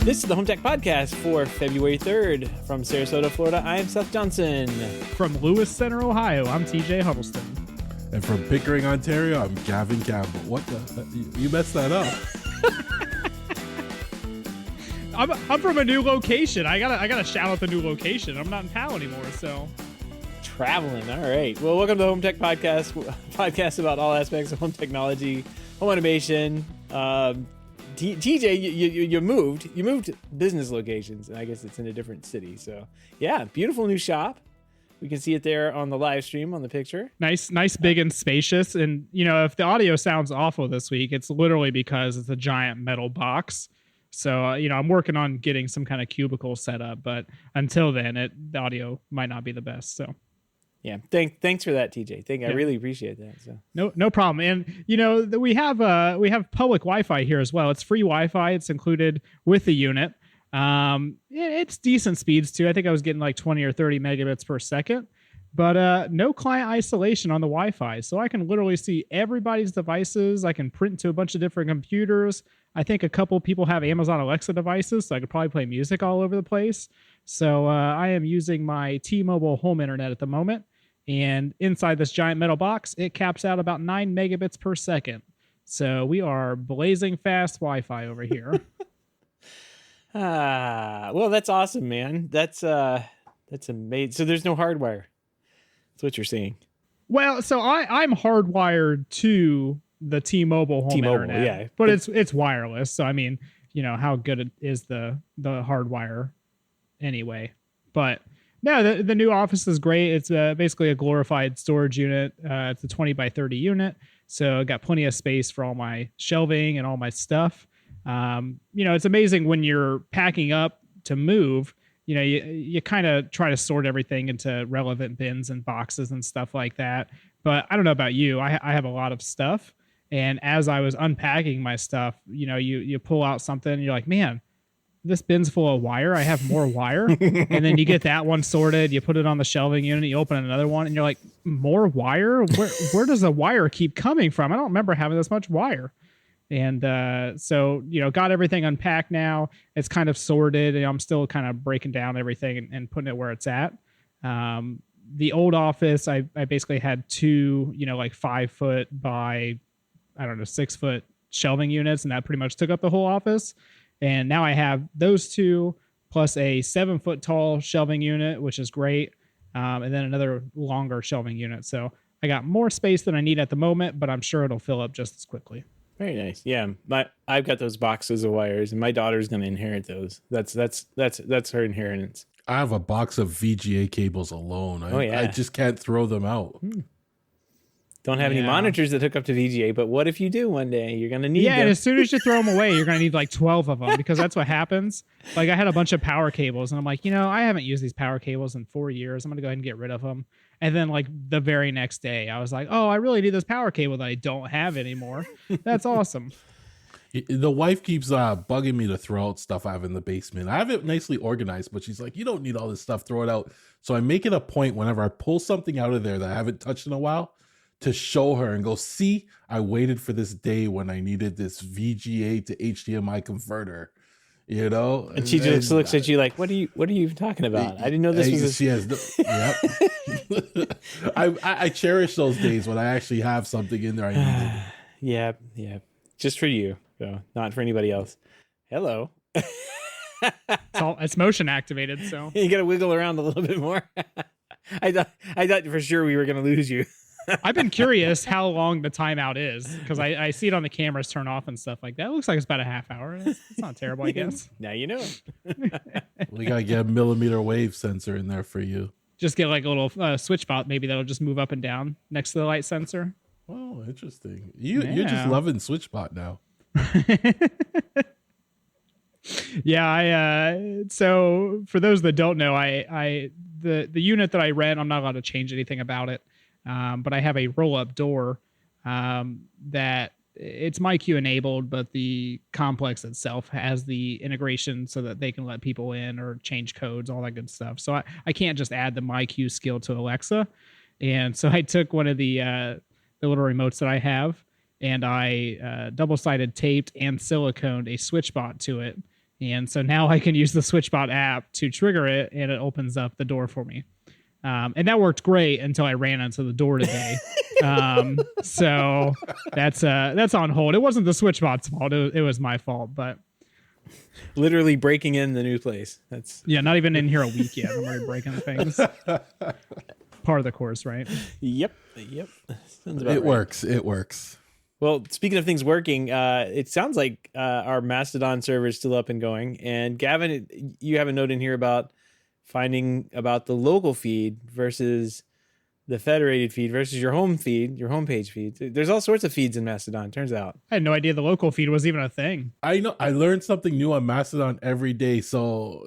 This is the HomeTech Podcast for February 3rd. From Sarasota, Florida, I am Seth Johnson. From Lewis Center, Ohio, I'm TJ Huddleston. And from Pickering, Ontario, I'm Gavin Campbell. What the? You messed that up. I'm from a new location. I gotta shout out the new location. I'm not in town anymore, so. Traveling. All right. Well, welcome to the HomeTech Podcast about all aspects of home technology, home automation. TJ, you moved business locations, and I guess it's in a different city. So yeah, beautiful new shop. We can see it there on the live stream on the picture. Nice, big and spacious. And if the audio sounds awful this week, it's literally because it's a giant metal box. So I'm working on getting some kind of cubicle set up, but until then, the audio might not be the best. So. Yeah, thanks for that, TJ. I really appreciate that. So no problem. And we have public Wi-Fi here as well. It's free Wi-Fi. It's included with the unit. It's decent speeds too. I think I was getting like 20 or 30 megabits per second, but no client isolation on the Wi-Fi. So I can literally see everybody's devices. I can print to a bunch of different computers. I think a couple people have Amazon Alexa devices, so I could probably play music all over the place. So I am using my T-Mobile home internet at the moment. And inside this giant metal box, it caps out about 9 megabits per second. So we are blazing fast Wi-Fi over here. Well, that's awesome, man. That's amazing. So there's no hardwire. That's what you're saying. Well, so I'm hardwired to the T-Mobile home internet, yeah, but it's wireless. So I mean, how good is the hardwire anyway? But no, the new office is great. It's basically a glorified storage unit. It's a 20 by 30 unit. So I got plenty of space for all my shelving and all my stuff. It's amazing when you're packing up to move, you kind of try to sort everything into relevant bins and boxes and stuff like that. But I don't know about you. I have a lot of stuff. And as I was unpacking my stuff, you pull out something and you're like, man, this bin's full of wire. I have more wire. And then you get that one sorted. You put it on the shelving unit. You open another one and you're like, more wire? Where does the wire keep coming from? I don't remember having this much wire. And so got everything unpacked now. It's kind of sorted. I'm still kind of breaking down everything and putting it where it's at. The old office, I basically had two, 5 foot by, 6 foot shelving units. And that pretty much took up the whole office. And now I have those two plus a 7 foot tall shelving unit, which is great. And then another longer shelving unit. So I got more space than I need at the moment, but I'm sure it'll fill up just as quickly. Very nice. Yeah. I've got those boxes of wires and my daughter's going to inherit those. That's her inheritance. I have a box of VGA cables alone. I just can't throw them out. Don't have any monitors that hook up to VGA, but what if you do one day? You're going to need them. And as soon as you throw them away, you're going to need like 12 of them because that's what happens. Like I had a bunch of power cables and I'm like, I haven't used these power cables in 4 years. I'm going to go ahead and get rid of them. And then like the very next day, I was like, oh, I really need this power cable that I don't have anymore. That's awesome. The wife keeps bugging me to throw out stuff I have in the basement. I have it nicely organized, but she's like, you don't need all this stuff, throw it out. So I make it a point whenever I pull something out of there that I haven't touched in a while to show her and go, see, I waited for this day when I needed this VGA to HDMI converter, And she just looks at you like, what are you even talking about? I didn't know this was. She has. Yep. I cherish those days when I actually have something in there I needed. Yeah. Just for you, though, not for anybody else. Hello. It's motion activated, so you got to wiggle around a little bit more. I thought for sure we were going to lose you. I've been curious how long the timeout is because I see it on the cameras turn off and stuff like that. It looks like it's about a half hour. It's not terrible, I guess. Now you know. We got to get a millimeter wave sensor in there for you. Just get like a little switch bot maybe that'll just move up and down next to the light sensor. Oh, interesting. You're just loving SwitchBot now. Yeah, so for those that don't know, the unit that I rent, I'm not allowed to change anything about it. But I have a roll-up door that it's MyQ enabled, but the complex itself has the integration so that they can let people in or change codes, all that good stuff. So I can't just add the MyQ skill to Alexa. And so I took one of the little remotes that I have, and I double-sided taped and siliconed a switch bot to it. And so now I can use the SwitchBot app to trigger it, and it opens up the door for me. And that worked great until I ran into the door today. So that's on hold. It wasn't the SwitchBot's fault. It was my fault, but Literally breaking in the new place. That's not even in here a week yet. I'm already breaking things. Part of the course, right? Yep. Sounds about It right. works. It works. Well, speaking of things working, it sounds like our Mastodon server is still up and going. And Gavin, you have a note in here about finding about the local feed versus the federated feed versus your home feed, your homepage feed. There's all sorts of feeds in Mastodon, turns out. I had no idea the local feed was even a thing. I know I learned something new on Mastodon every day. So,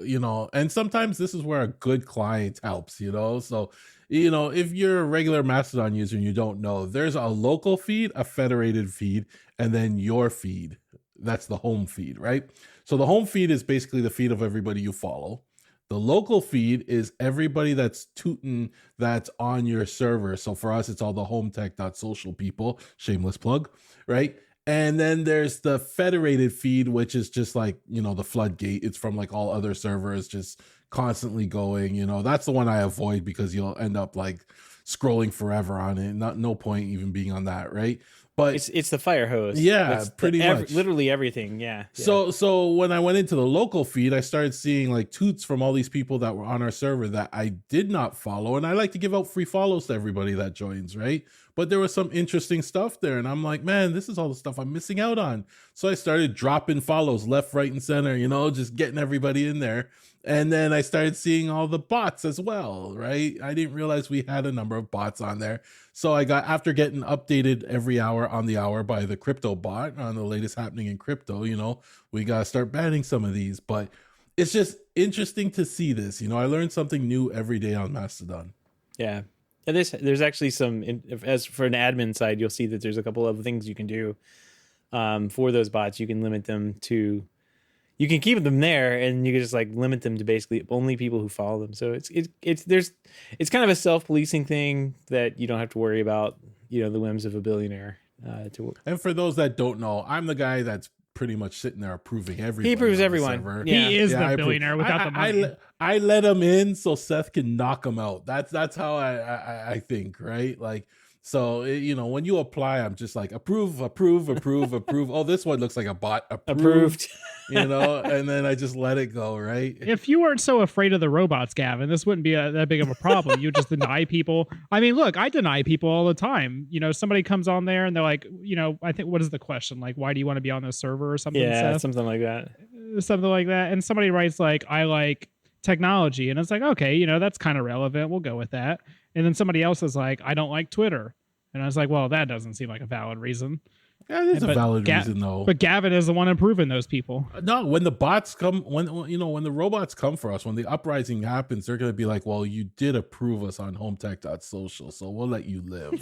and sometimes this is where a good client helps, So, if you're a regular Mastodon user and you don't know, there's a local feed, a federated feed, and then your feed. That's the home feed, right? So the home feed is basically the feed of everybody you follow. The local feed is everybody that's tooting that's on your server. So for us, it's all the HomeTech.social people, shameless plug, right? And then there's the federated feed, which is just like, the floodgate. It's from like all other servers just constantly going, that's the one I avoid because you'll end up like scrolling forever on it. No point even being on that, right? But it's the fire hose. Yeah, That's pretty much. Literally everything. Yeah. So when I went into the local feed, I started seeing like toots from all these people that were on our server that I did not follow. And I like to give out free follows to everybody that joins, right? But there was some interesting stuff there. And I'm like, man, this is all the stuff I'm missing out on. So I started dropping follows left, right, and center, just getting everybody in there. And then I started seeing all the bots as well, right? I didn't realize we had a number of bots on there. So after getting updated every hour on the hour by the crypto bot on the latest happening in crypto, we got to start banning some of these. But it's just interesting to see this. I learned something new every day on Mastodon. Yeah. And there's actually some, as for an admin side, you'll see that there's a couple of things you can do for those bots. You can limit them to, you can keep them there, and you can just like limit them to basically only people who follow them. So it's kind of a self-policing thing that you don't have to worry about, the whims of a billionaire to work. And for those that don't know, I'm the guy that's pretty much sitting there approving everyone. He approves everyone. Yeah. He is the billionaire without the money. I let him in so Seth can knock him out. That's how I think, right? Like, so, when you apply, I'm just like, approve. Oh, this one looks like a bot. Approved. And then I just let it go, right? If you weren't so afraid of the robots, Gavin, this wouldn't be that big of a problem. You just deny people. I mean, look, I deny people all the time. Somebody comes on there and they're like, I think, what is the question? Like, why do you want to be on this server or something? Yeah, Seth? something like that. Something like that. And somebody writes like, I like technology. And it's like, okay, that's kind of relevant. We'll go with that. And then somebody else is like, I don't like Twitter. And I was like, well, that doesn't seem like a valid reason. Yeah, it is a valid reason, though. But Gavin is the one improving those people. No, when the bots come, when the robots come for us, when the uprising happens, they're going to be like, well, you did approve us on HomeTech.social, so we'll let you live,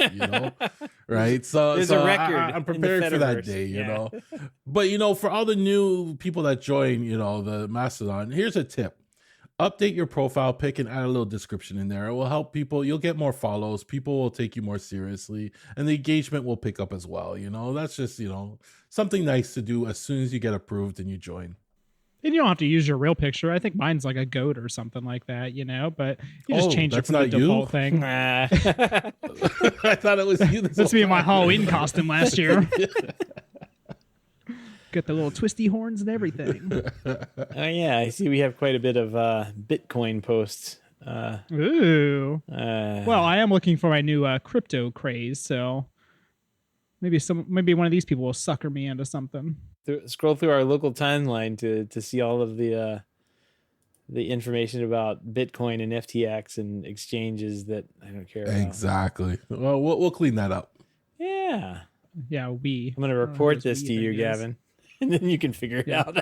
right? So there's a record. I'm prepared for that day, But, for all the new people that join, the Mastodon, here's a tip. Update your profile pic and add a little description in there. It will help people. You'll get more follows. People will take you more seriously, and the engagement will pick up as well. That's just, something nice to do as soon as you get approved and you join. And you don't have to use your real picture. I think mine's like a goat or something like that, but you just change it from the default thing. Nah. I thought it was you. That's me in my Halloween costume last year. Got the little twisty horns and everything. Oh yeah, I see we have quite a bit of Bitcoin posts. Ooh. Well, I am looking for my new crypto craze, so maybe one of these people will sucker me into something. Scroll through our local timeline to see all of the information about Bitcoin and FTX and exchanges that I don't care about. Exactly. Well, we'll clean that up. Yeah. Yeah, I'm going to report this to you, Gavin. And then you can figure it out.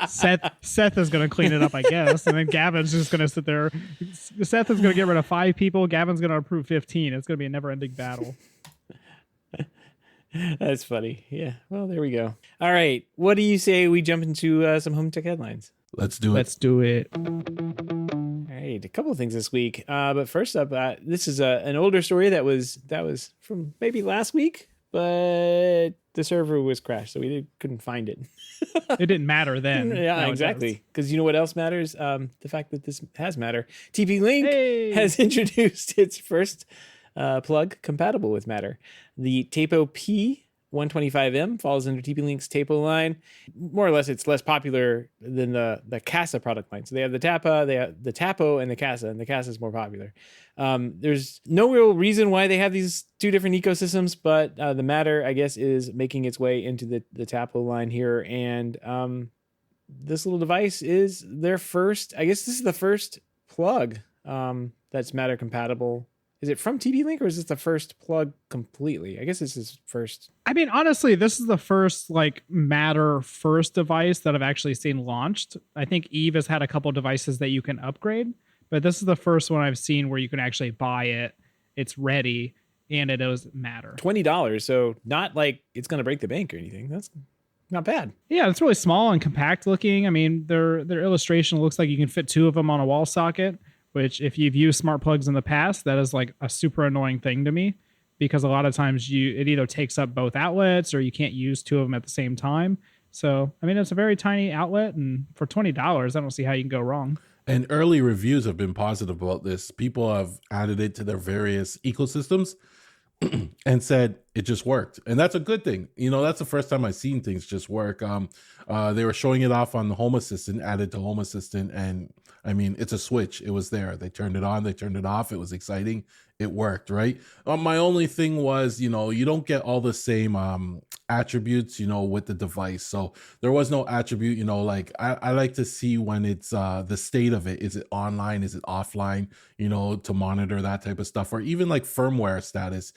Seth is going to clean it up, I guess. And then Gavin's just going to sit there. Seth is going to get rid of 5 people. Gavin's going to approve 15. It's going to be a never-ending battle. That's funny. Yeah. Well, there we go. All right. What do you say we jump into some HomeTech headlines? Let's do it. All right. A couple of things this week. But first up, this is an older story that was from maybe last week, but the server was crashed, so we couldn't find it. It didn't matter then. Yeah, Now it exactly. does. Because you know what else matters? The fact that this has matter. TP-Link Hey! has introduced its first plug compatible with Matter. The Tapo P125M falls under TP-Link's Tapo line. More or less, it's less popular than the Casa product line. So they have the Tapa, they have the Tapo, and the Casa is more popular. There's no real reason why they have these two different ecosystems, but the Matter, I guess, is making its way into the Tapo line here. And this little device is their first, I guess this is the first plug that's Matter compatible. Is it from TP-Link or is this the first plug completely? I guess this is first. I mean, honestly, this is the first like Matter first device that I've actually seen launched. I think Eve has had a couple devices that you can upgrade, but this is the first one I've seen where you can actually buy it. It's ready and it does Matter. $20. So not like it's going to break the bank or anything. That's not bad. Yeah, it's really small and compact looking. I mean, their illustration looks like you can fit two of them on a wall socket, which if you've used smart plugs in the past, that is like a super annoying thing to me because a lot of times it either takes up both outlets or you can't use two of them at the same time. So, I mean, it's a very tiny outlet, and for $20, I don't see how you can go wrong. And early reviews have been positive about this. People have added it to their various ecosystems and said it just worked. And that's a good thing. You know, that's the first time I've seen things just work. They were showing it off on the Home Assistant, added to Home Assistant. And I mean, it's a switch. It was there. They turned it on, they turned it off. It was exciting. It worked, right? My only thing was, you know, you don't get all the same attributes, you know, with the device. So there was no attribute, you know, like I like to see when it's the state of it. Is it online? Is it offline? You know, to monitor that type of stuff, or even like firmware status.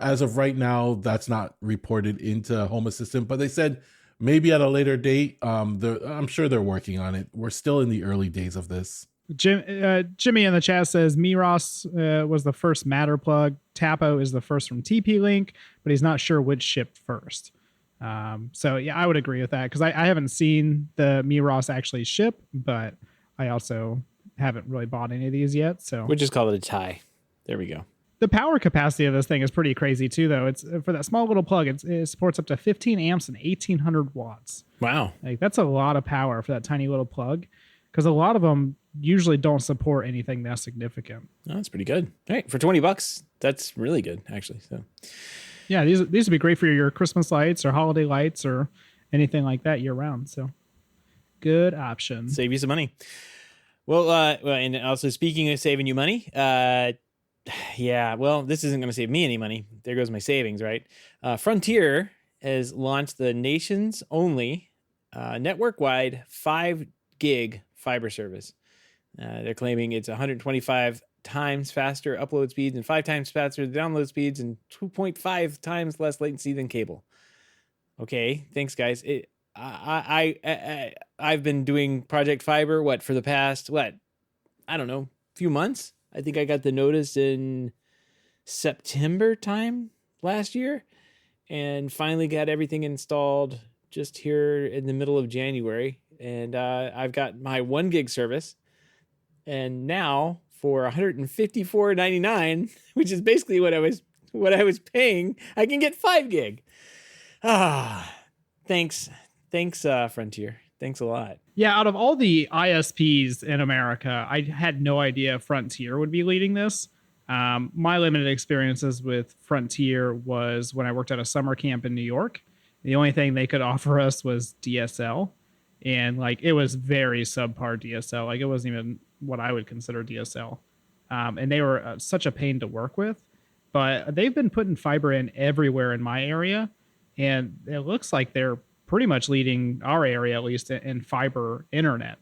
As of right now, that's not reported into Home Assistant, but they said maybe at a later date. I'm sure they're working on it. We're still in the early days of this. Jimmy in the chat says Miros was the first Matter plug. Tapo is the first from TP-Link, but he's not sure which shipped first. So yeah, I would agree with that because I haven't seen the Miros actually ship, but I also haven't really bought any of these yet. So We'll just call it a tie. There we go. the power capacity of this thing is pretty crazy too, though. It's for that small little plug. It supports up to 15 amps and 1800 watts. Wow. Like that's a lot of power for that tiny little plug, because a lot of them usually don't support anything that significant. Oh, that's pretty good. All right, for $20, that's really good, actually. So, yeah, these would be great for your Christmas lights or holiday lights or anything like that year round. So, good option. save you some money. Well, and also speaking of saving you money, yeah, well, this isn't going to save me any money. There goes my savings, right? Frontier has launched the nation's only network-wide 5 gig fiber service. They're claiming it's 125 times faster upload speeds and 5 times faster download speeds and 2.5 times less latency than cable. Okay, thanks, guys. I've been doing Project Fiber for the past I don't know, few months. I think I got the notice in September time last year, and finally got everything installed just here in the middle of January. And I've got my 1 gig service. And now for $154.99, which is basically what I was paying, I can get 5 gig. Thanks, Frontier. Thanks a lot. Yeah, out of all the ISPs in America, I had no idea Frontier would be leading this. My limited experiences with Frontier was when I worked at a summer camp in New York. The only thing they could offer us was DSL, and it was very subpar DSL. It wasn't even what I would consider DSL. And they were such a pain to work with, but they've been putting fiber in everywhere in my area. And it looks like they're pretty much leading our area, at least in fiber internet.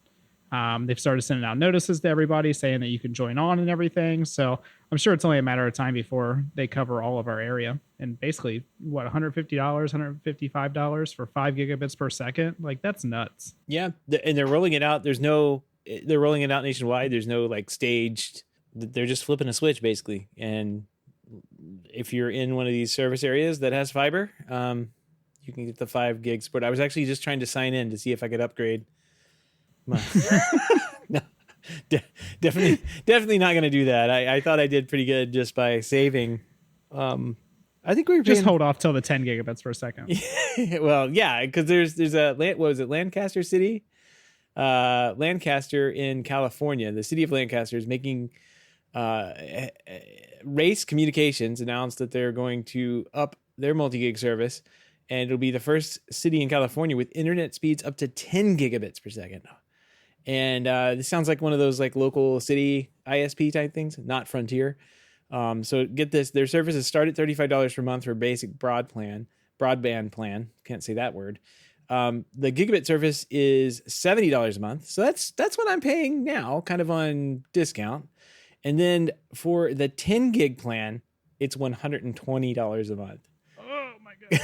They've started sending out notices to everybody saying that you can join on and everything. So I'm sure it's only a matter of time before they cover all of our area. And basically, $150, $155 for 5 gigabits per second? That's nuts. Yeah, and they're rolling it out. They're rolling it out nationwide. There's no staged. They're just flipping a switch basically. And if you're in one of these service areas that has fiber, you can get the 5 gig support. I was actually just trying to sign in to see if I could upgrade. No, definitely not going to do that. I thought I did pretty good just by saving. I I think we were Just paying, hold off till the 10 gigabits for a second. well, yeah, because there's a what was it, Lancaster City, Lancaster in California. The city of Lancaster is making Race Communications announced that they're going to up their multi-gig service, and it'll be the first city in California with internet speeds up to 10 gigabits per second. And this sounds like one of those like local city ISP type things, not Frontier. So get this, their services start at $35 per month for basic broadband plan. Can't say that word. The gigabit service is $70 a month. So that's what I'm paying now, kind of on discount. And then for the 10 gig plan, it's $120 a month. Oh my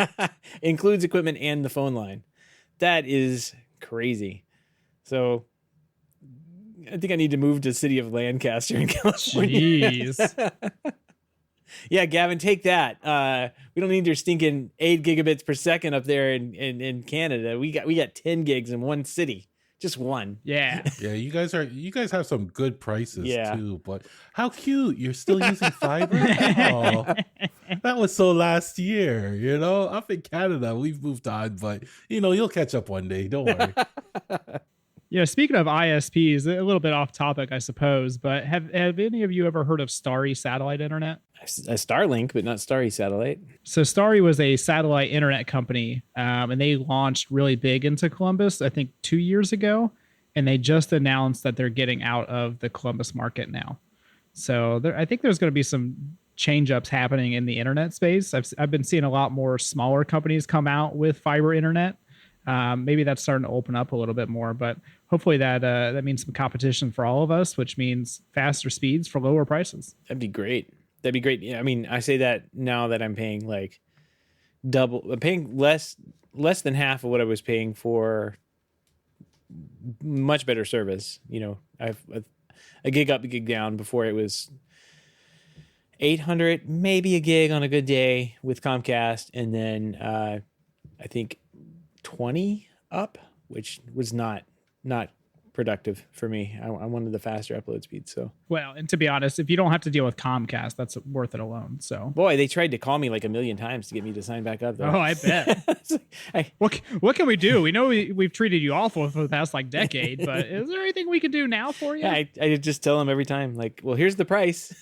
God. Includes equipment and the phone line. That is crazy. So I think I need to move to the city of Lancaster in California. Jeez. Yeah, Gavin, take that. We don't need your stinking 8 gigabits per second up there in Canada. We got 10 gigs in one city. Just one. Yeah. Yeah, you guys have some good prices Yeah. too, but how cute. You're still using fiber? Oh, that was so last year, Up in Canada, we've moved on, but you'll catch up one day. Don't worry. Speaking of ISPs, a little bit off topic, I suppose, but have any of you ever heard of Starry satellite internet? A Starlink, but not Starry satellite. So Starry was a satellite internet company, and they launched really big into Columbus, I think 2 years ago, and they just announced that they're getting out of the Columbus market now. So I think there's going to be some change-ups happening in the internet space. I've been seeing a lot more smaller companies come out with fiber internet. Maybe that's starting to open up a little bit more, but hopefully that means some competition for all of us, which means faster speeds for lower prices. That'd be great. Yeah, I mean, I say that now that I'm paying like double. I'm paying less than half of what I was paying for much better service. I've a gig up, a gig down. Before it was 800, maybe a gig on a good day with Comcast, and then I think 20 up, which was not productive for me. I wanted the faster upload speed. So, well, and to be honest, if you don't have to deal with Comcast, that's worth it alone. So, boy, they tried to call me like a million times to get me to sign back up, though. Oh, I bet. What can we do? We know we've treated you awful for the past decade, but is there anything we can do now for you? Yeah, I just tell them every time, like, well, here's the price.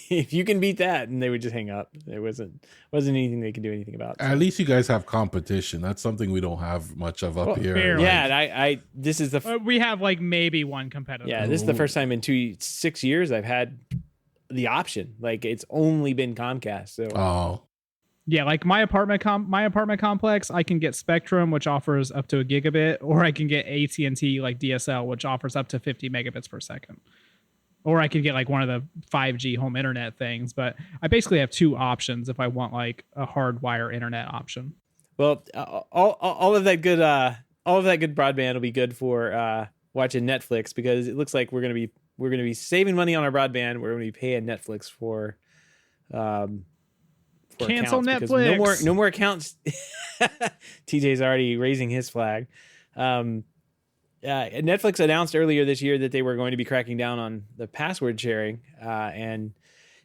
If you can beat that, and they would just hang up. There wasn't anything they could do anything about. At least you guys have competition. That's something we don't have much of up here. fair. Yeah, and I this is the we have maybe one competitor. yeah, this is the first time in 6 years I've had the option. Like, it's only been Comcast. So Oh, yeah, like my apartment complex, I can get Spectrum, which offers up to a gigabit, or I can get AT&T like DSL, which offers up to 50 megabits per second. Or I could get one of the 5G home internet things, but I basically have two options if I want a hardwire internet option. well, all of that good broadband will be good for watching Netflix, because it looks like we're gonna be saving money on our broadband. We're gonna be paying Netflix for Cancel accounts, Netflix. no more accounts. TJ's already raising his flag. Netflix announced earlier this year that they were going to be cracking down on the password sharing, and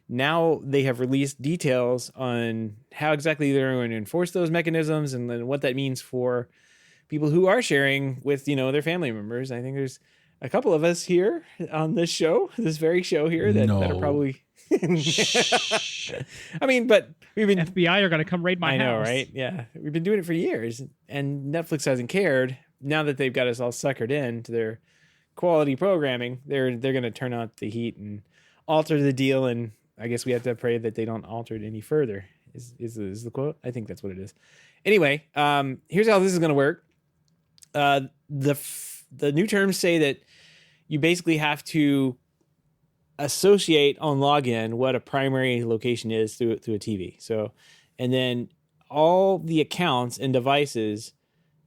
now they have released details on how exactly they're going to enforce those mechanisms, and then what that means for people who are sharing with their family members. I think there's a couple of us here on this very show here that are probably. I mean, but we've been FBI are going to come raid my house. I know, right? Yeah, we've been doing it for years, and Netflix hasn't cared. Now that they've got us all suckered in to their quality programming, they're going to turn out the heat and alter the deal. And I guess we have to pray that they don't alter it any further. Is the quote? I think that's what it is. Anyway, here's how this is going to work. The new terms say that you basically have to associate on login what a primary location is through a TV. So, and then all the accounts and devices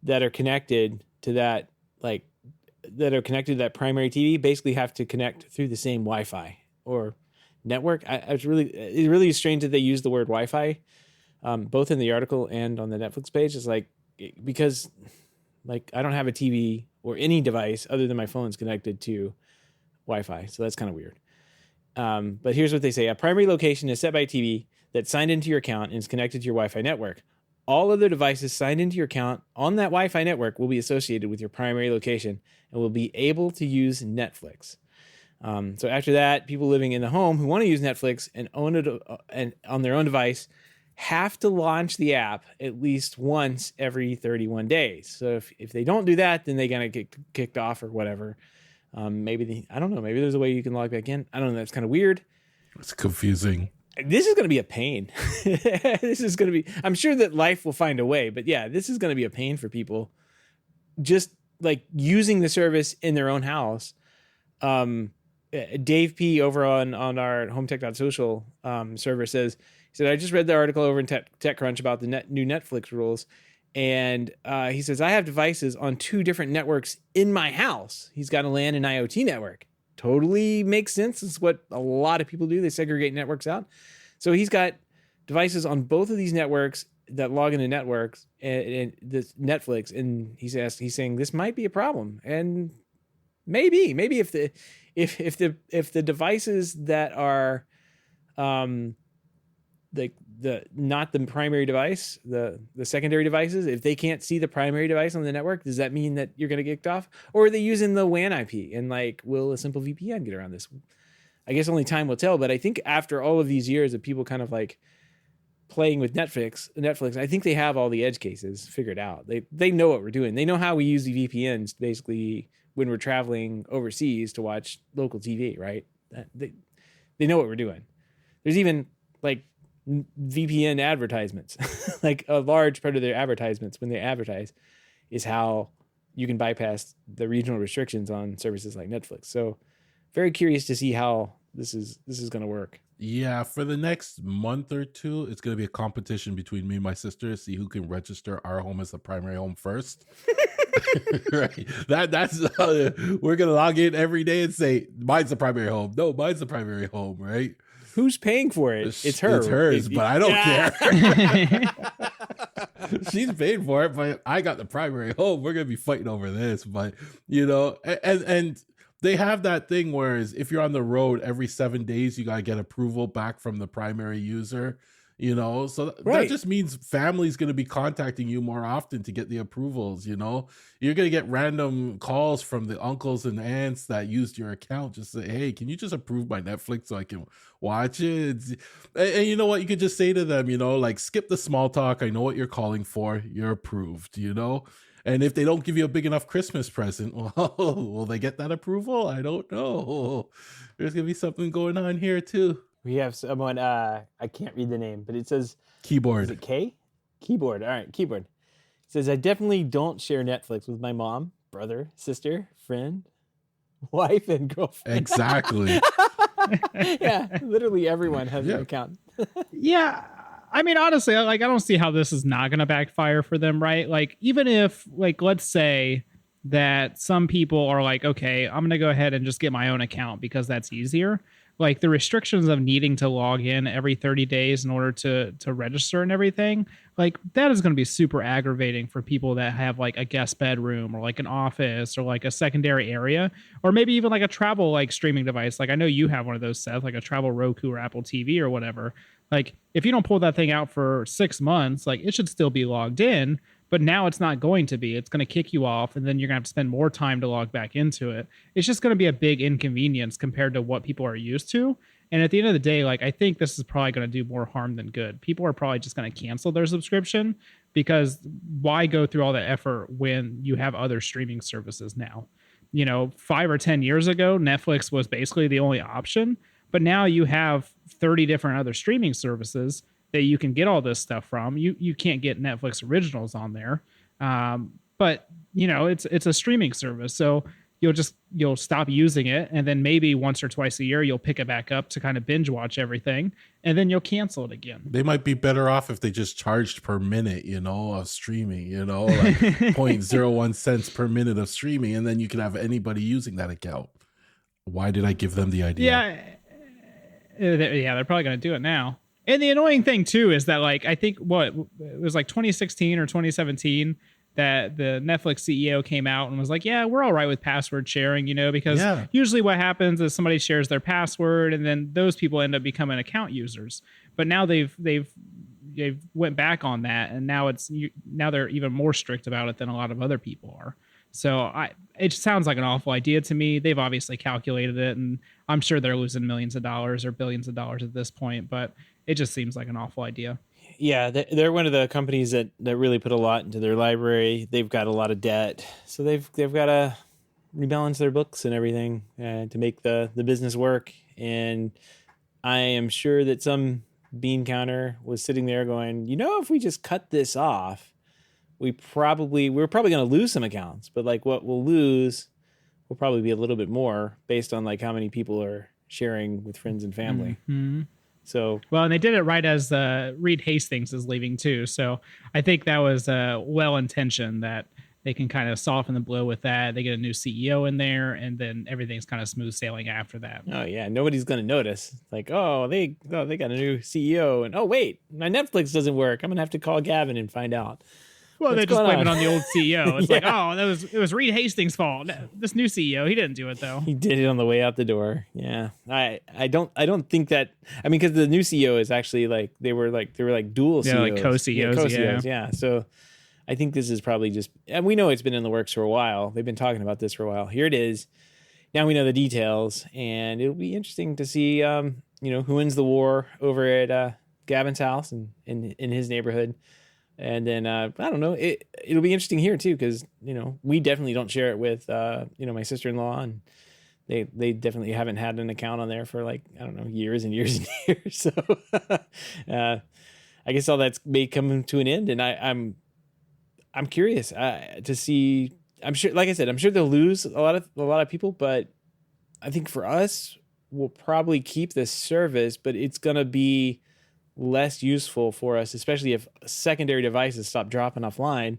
that are connected to that, primary TV, basically have to connect through the same Wi-Fi or network. It's really strange that they use the word Wi-Fi, both in the article and on the Netflix page. It's because I don't have a TV or any device other than my phone's connected to Wi-Fi, so that's kind of weird. But here's what they say. A primary location is set by TV that's signed into your account and is connected to your Wi-Fi network. All other devices signed into your account on that Wi-Fi network will be associated with your primary location and will be able to use Netflix. So after that, people living in the home who want to use Netflix and own it and on their own device have to launch the app at least once every 31 days. So if they don't do that, then they're going to get kicked off or whatever. I don't know. Maybe there's a way you can log back in. I don't know. That's kind of weird. It's confusing. This is going to be a pain. I'm sure that life will find a way, but yeah, this is going to be a pain for people just like using the service in their own house. Dave P over on our HomeTech.social server says, he said, I just read the article over in TechCrunch about the new Netflix rules. And he says, I have devices on 2 different networks in my house. He's got a LAN and IoT network. Totally makes sense. It's what a lot of people do. They segregate networks out. So he's got devices on both of these networks that log into networks and this Netflix. And he's saying this might be a problem. And maybe if the devices that are the not the primary device, the secondary devices, if they can't see the primary device on the network, does that mean that you're going to get kicked off? Or are they using the WAN IP? And like, will a simple VPN get around this? I guess only time will tell. But I think after all of these years of people kind of like playing with Netflix, I think they have all the edge cases figured out. They know what we're doing. They know how we use the VPNs basically when we're traveling overseas to watch local TV, right? They know what we're doing. There's even like VPN advertisements. Like a large part of their advertisements when they advertise is how you can bypass the regional restrictions on services like Netflix. So very curious to see how this is going to work. Yeah, for the next month or 2, it's going to be a competition between me and my sister to see who can register our home as the primary home first. Right. That's we're going to log in every day and say, mine's the primary home. No, mine's the primary home, right? Who's paying for it? It's her. It's hers, but I don't care. She's paying for it, but I got the primary home. We're going to be fighting over this. But, and they have that thing where if you're on the road every 7 days, you got to get approval back from the primary user. So that just means family's going to be contacting you more often to get the approvals. You're going to get random calls from the uncles and aunts that used your account. Just say, hey, can you just approve my Netflix so I can watch it? And you know what? You could just say to them, like, skip the small talk. I know what you're calling for. You're approved, And if they don't give you a big enough Christmas present, well, will they get that approval? I don't know. There's going to be something going on here too. We have someone, I can't read the name, but it says... Keyboard. Is it K? Keyboard. All right, keyboard. It says, I definitely don't share Netflix with my mom, brother, sister, friend, wife, and girlfriend. Exactly. Yeah, literally everyone has an account. Yeah. I mean, honestly, I don't see how this is not going to backfire for them, right? Like, even if, like, let's say that some people are like, okay, I'm going to go ahead and just get my own account because that's easier. Like the restrictions of needing to log in every 30 days in order to register and everything, like that is going to be super aggravating for people that have like a guest bedroom or like an office or like a secondary area, or maybe even like a travel like streaming device. Like I know you have one of those, Seth, like a travel Roku or Apple TV or whatever. Like if you don't pull that thing out for 6 months, like it should still be logged in. But now it's not going to be. It's going to kick you off, and then you're going to have to spend more time to log back into it. It's just going to be a big inconvenience compared to what people are used to. And at the end of the day, like I think this is probably going to do more harm than good. People are probably just going to cancel their subscription because why go through all that effort when you have other streaming services now? 5 or 10 years ago, Netflix was basically the only option. But now you have 30 different other streaming services that you can get all this stuff from. You can't get Netflix originals on there. But it's a streaming service. So you'll stop using it. And then maybe once or twice a year, you'll pick it back up to kind of binge watch everything. And then you'll cancel it again. They might be better off if they just charged per minute, of streaming, like 0.01 cents per minute of streaming. And then you can have anybody using that account. Why did I give them the idea? They're probably going to do it now. And the annoying thing too is that like I think it was like 2016 or 2017, that the Netflix CEO came out and was like, yeah, we're all right with password sharing, because Yeah. usually what happens is somebody shares their password and then those people end up becoming account users. But now they've went back on that, and now they're even more strict about it than a lot of other people are. So it sounds like an awful idea to me. They've obviously calculated it, and I'm sure they're losing millions of dollars or billions of dollars at this point, but it just seems like an awful idea. Yeah, they're one of the companies that really put a lot into their library. They've got a lot of debt, so they've got to rebalance their books and everything to make the business work. And I am sure that some bean counter was sitting there going, if we just cut this off, we're probably going to lose some accounts, but like what we'll lose will probably be a little bit more based on like how many people are sharing with friends and family. Mm-hmm. So, well, and they did it right as Reed Hastings is leaving too. So I think that was well-intentioned that they can kind of soften the blow with that. They get a new CEO in there, and then everything's kind of smooth sailing after that. Oh yeah, nobody's going to notice. Like, they got a new CEO, and oh wait, my Netflix doesn't work. I'm going to have to call Gavin and find out. Well, they just blame it on the old CEO. It's Yeah. like, it was Reed Hastings' fault. This new CEO, he didn't do it though. He did it on the way out the door. Yeah, I don't think that. I mean, because the new CEO is actually they were dual CEOs, like co-CEOs. co-CEOs. Yeah. So I think this is probably just, and we know it's been in the works for a while. They've been talking about this for a while. Here it is. Now we know the details, and it'll be interesting to see, who wins the war over at Gavin's house and in his neighborhood. And then I don't know. It'll be interesting here too, because we definitely don't share it with my sister-in-law, and they definitely haven't had an account on there for years and years and years. So I guess all that's may come to an end, and I'm curious to see. I'm sure, like I said, I'm sure they'll lose a lot of people, but I think for us, we'll probably keep this service, but it's gonna be less useful for us, especially if secondary devices stop dropping offline.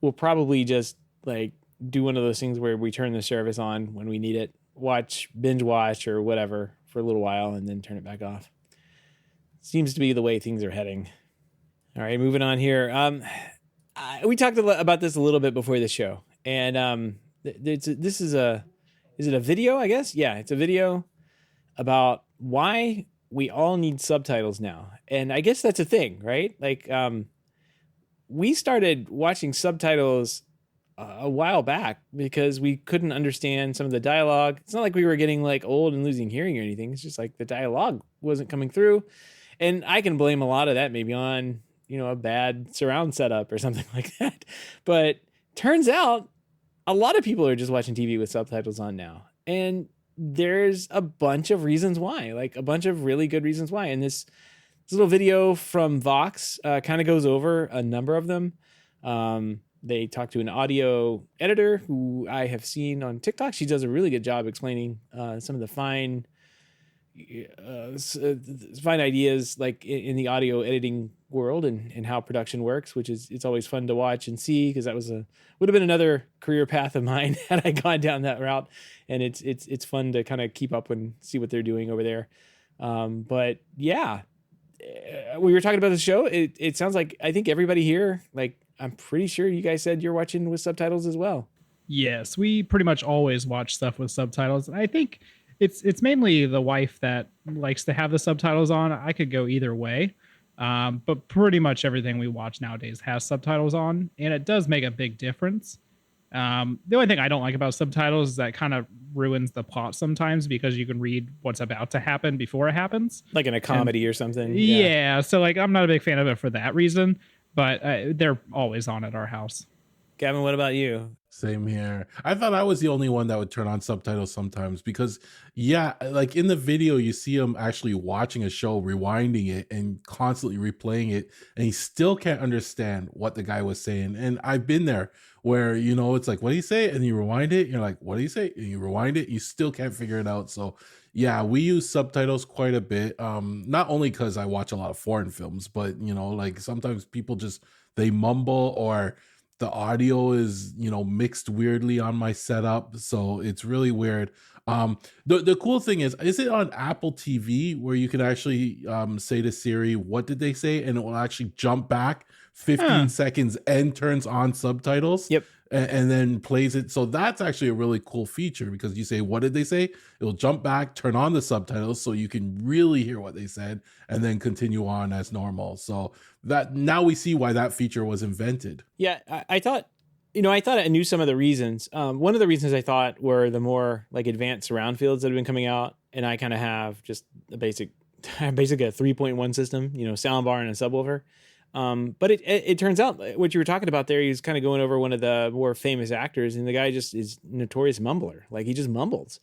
We'll probably just do one of those things where we turn the service on when we need it, binge watch or whatever for a little while, and then turn it back off. Seems to be the way things are heading. All right, moving on here. We talked about this a little bit before the show, and is it a video? I guess, yeah, it's a video about why we all need subtitles now. And I guess that's a thing, right? We started watching subtitles a while back because we couldn't understand some of the dialogue. It's not like we were getting old and losing hearing or anything. It's just the dialogue wasn't coming through. And I can blame a lot of that maybe on, a bad surround setup or something like that. But turns out a lot of people are just watching TV with subtitles on now. And there's a bunch of reasons why, a bunch of really good reasons why. And this little video from Vox kind of goes over a number of them. They talk to an audio editor who I have seen on TikTok. She does a really good job explaining some of the fine ideas in the audio editing world and how production works, which is, it's always fun to watch and see, because that would have been another career path of mine had I gone down that route. And it's fun to kind of keep up and see what they're doing over there. But yeah, we were talking about the show. It sounds like, I think everybody here, I'm pretty sure you guys said you're watching with subtitles as well. Yes, we pretty much always watch stuff with subtitles. And I think it's mainly the wife that likes to have the subtitles on. I could go either way. But pretty much everything we watch nowadays has subtitles on, and it does make a big difference. The only thing I don't like about subtitles is that kind of ruins the plot sometimes, because you can read what's about to happen before it happens. Like in a comedy or something. Yeah. So I'm not a big fan of it for that reason, but they're always on at our house. Gavin, what about you? Same here. I thought I was the only one that would turn on subtitles sometimes because, yeah, in the video, you see him actually watching a show, rewinding it and constantly replaying it, and he still can't understand what the guy was saying. And I've been there where, it's what do you say? And you rewind it, and you're like, what do you say? And you rewind it, you still can't figure it out. So, yeah, we use subtitles quite a bit. Not only because I watch a lot of foreign films, but, sometimes people they mumble, or the audio is, mixed weirdly on my setup. So it's really weird. The cool thing is it on Apple TV where you can actually say to Siri, what did they say? And it will actually jump back 15 seconds and turns on subtitles. Yep. And then plays it. So that's actually a really cool feature because you say, what did they say? It'll jump back, turn on the subtitles so you can really hear what they said and then continue on as normal. So that now we see why that feature was invented. Yeah, I thought, I thought I knew some of the reasons. One of the reasons I thought were the more like advanced surround fields that have been coming out. And I kind of have just basically a 3.1 system, soundbar and a subwoofer. But it turns out what you were talking about there, he's kind of going over one of the more famous actors, and the guy just is notorious mumbler. Like he just mumbles.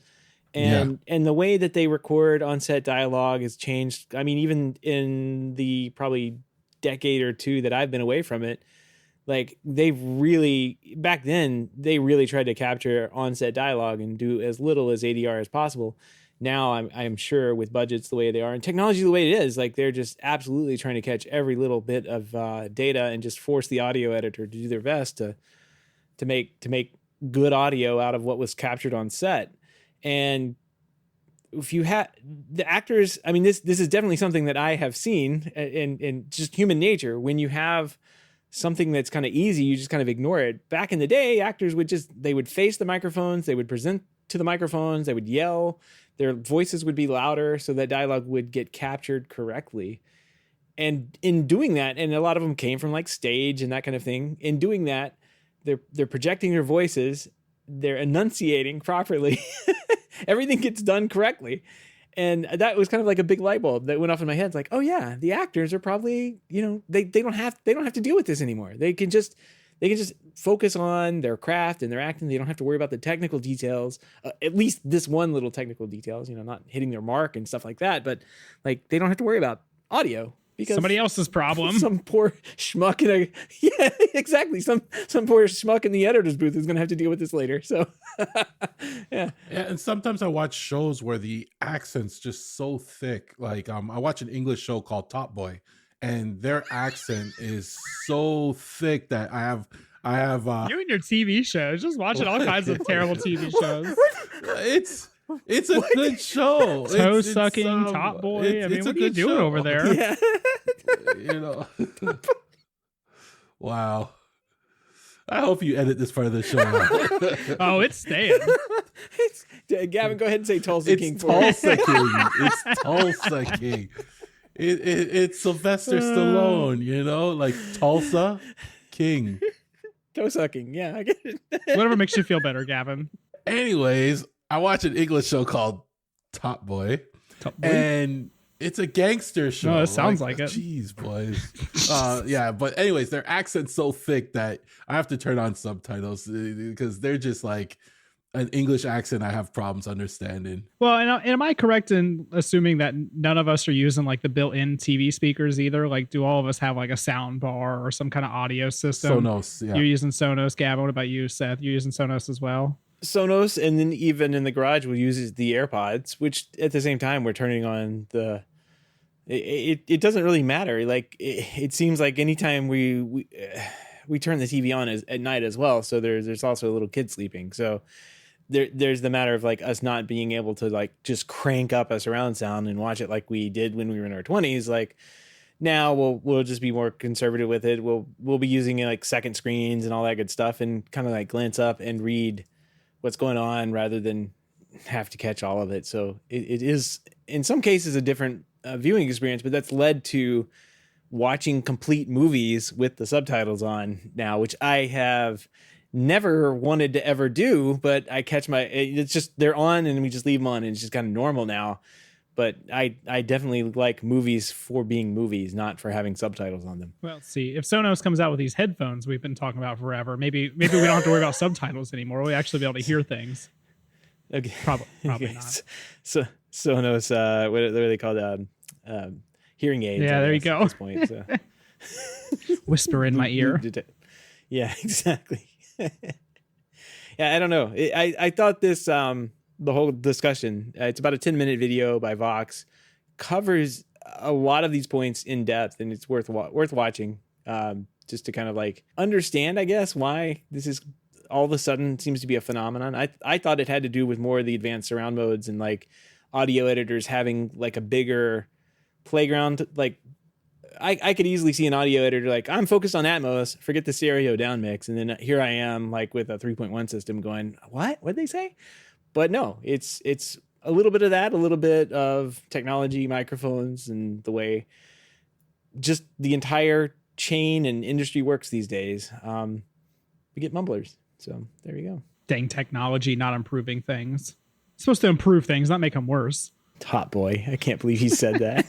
And the way that they record on-set dialogue has changed. I mean, even in the probably decade or two that I've been away from it, like back then, they really tried to capture on-set dialogue and do as little as ADR as possible. Now I'm sure with budgets the way they are and technology the way it is, like they're just absolutely trying to catch every little bit of data and just force the audio editor to do their best to make good audio out of what was captured on set. And if you have the actors, I mean, this is definitely something that I have seen in just human nature. When you have something that's kind of easy, you just kind of ignore it. Back in the day, actors they would face the microphones, they would present to the microphones, they would yell, their voices would be louder so that dialogue would get captured correctly. And in doing that, and a lot of them came from like stage and that kind of thing, in doing that, they're projecting their voices, they're enunciating properly. Everything gets done correctly. And that was kind of like a big light bulb that went off in my head. It's like, oh yeah, the actors are probably, they don't have to deal with this anymore. They can just focus on their craft and their acting. They don't have to worry about the technical details, at least this one little technical details, not hitting their mark and stuff like that. But like, they don't have to worry about audio because somebody else's problem. Some poor schmuck exactly. Some poor schmuck in the editor's booth is going to have to deal with this later. So yeah. And sometimes I watch shows where the accent's just so thick. Like I watch an English show called Top Boy, and their accent is so thick that I have you and your TV shows, just watching all kinds of terrible TV shows. It's a good show. Toe sucking Top Boy. I mean, what are you doing over there? Yeah. Wow. I hope you edit this part of the show out. Oh, it's staying. Gavin, go ahead and say Tulsa King. Tulsa King. It's Tulsa King. It's Sylvester Stallone, like Tulsa King. Toe sucking. Yeah, I get it. Whatever makes you feel better, Gavin. Anyways, I watch an English show called Top Boy. And it's a gangster show. No, it sounds like it. Jeez, boys. Yeah, but anyways, their accent's so thick that I have to turn on subtitles because they're just like an English accent I have problems understanding. Well, and am I correct in assuming that none of us are using like the built-in TV speakers either? Like, do all of us have like a sound bar or some kind of audio system? Sonos, yeah. You're using Sonos, Gavin. What about you, Seth? You're using Sonos as well? Sonos, and then even in the garage we'll use the AirPods, which at the same time we're turning on the it doesn't really matter. Like it seems like anytime we turn the TV on at night as well, so there's also a little kid sleeping, so there's the matter of like us not being able to like just crank up a surround sound and watch it like we did when we were in our 20s. Like now we'll just be more conservative with it. We'll be using like second screens and all that good stuff and kind of like glance up and read what's going on rather than have to catch all of it. So it is in some cases a different viewing experience, but that's led to watching complete movies with the subtitles on now, which I have never wanted to ever do, but I catch it's just, they're on and we just leave them on and it's just kind of normal now. But I definitely like movies for being movies, not for having subtitles on them. Well, let's see, if Sonos comes out with these headphones we've been talking about forever, maybe we don't have to worry about subtitles anymore. We'll actually be able to hear things. Okay. Probably Okay. not. So Sonos, what are they called? Hearing aids. Yeah, there you go. At this point, so. Whisper in my ear. Yeah, exactly. Yeah, I don't know. I thought this the whole discussion. It's about a 10-minute video by Vox, covers a lot of these points in depth, and it's worth watching just to kind of like understand, I guess, why this is all of a sudden seems to be a phenomenon. I thought it had to do with more of the advanced surround modes and like audio editors having like a bigger playground. Like I could easily see an audio editor like, I'm focused on Atmos, forget the stereo down mix, and then here I am like with a 3.1 system going, what'd they say? But no, it's a little bit of that, a little bit of technology, microphones, and the way just the entire chain and industry works these days. We get mumblers. So there you go. Dang technology not improving things. It's supposed to improve things, not make them worse. Hot boy. I can't believe he said that.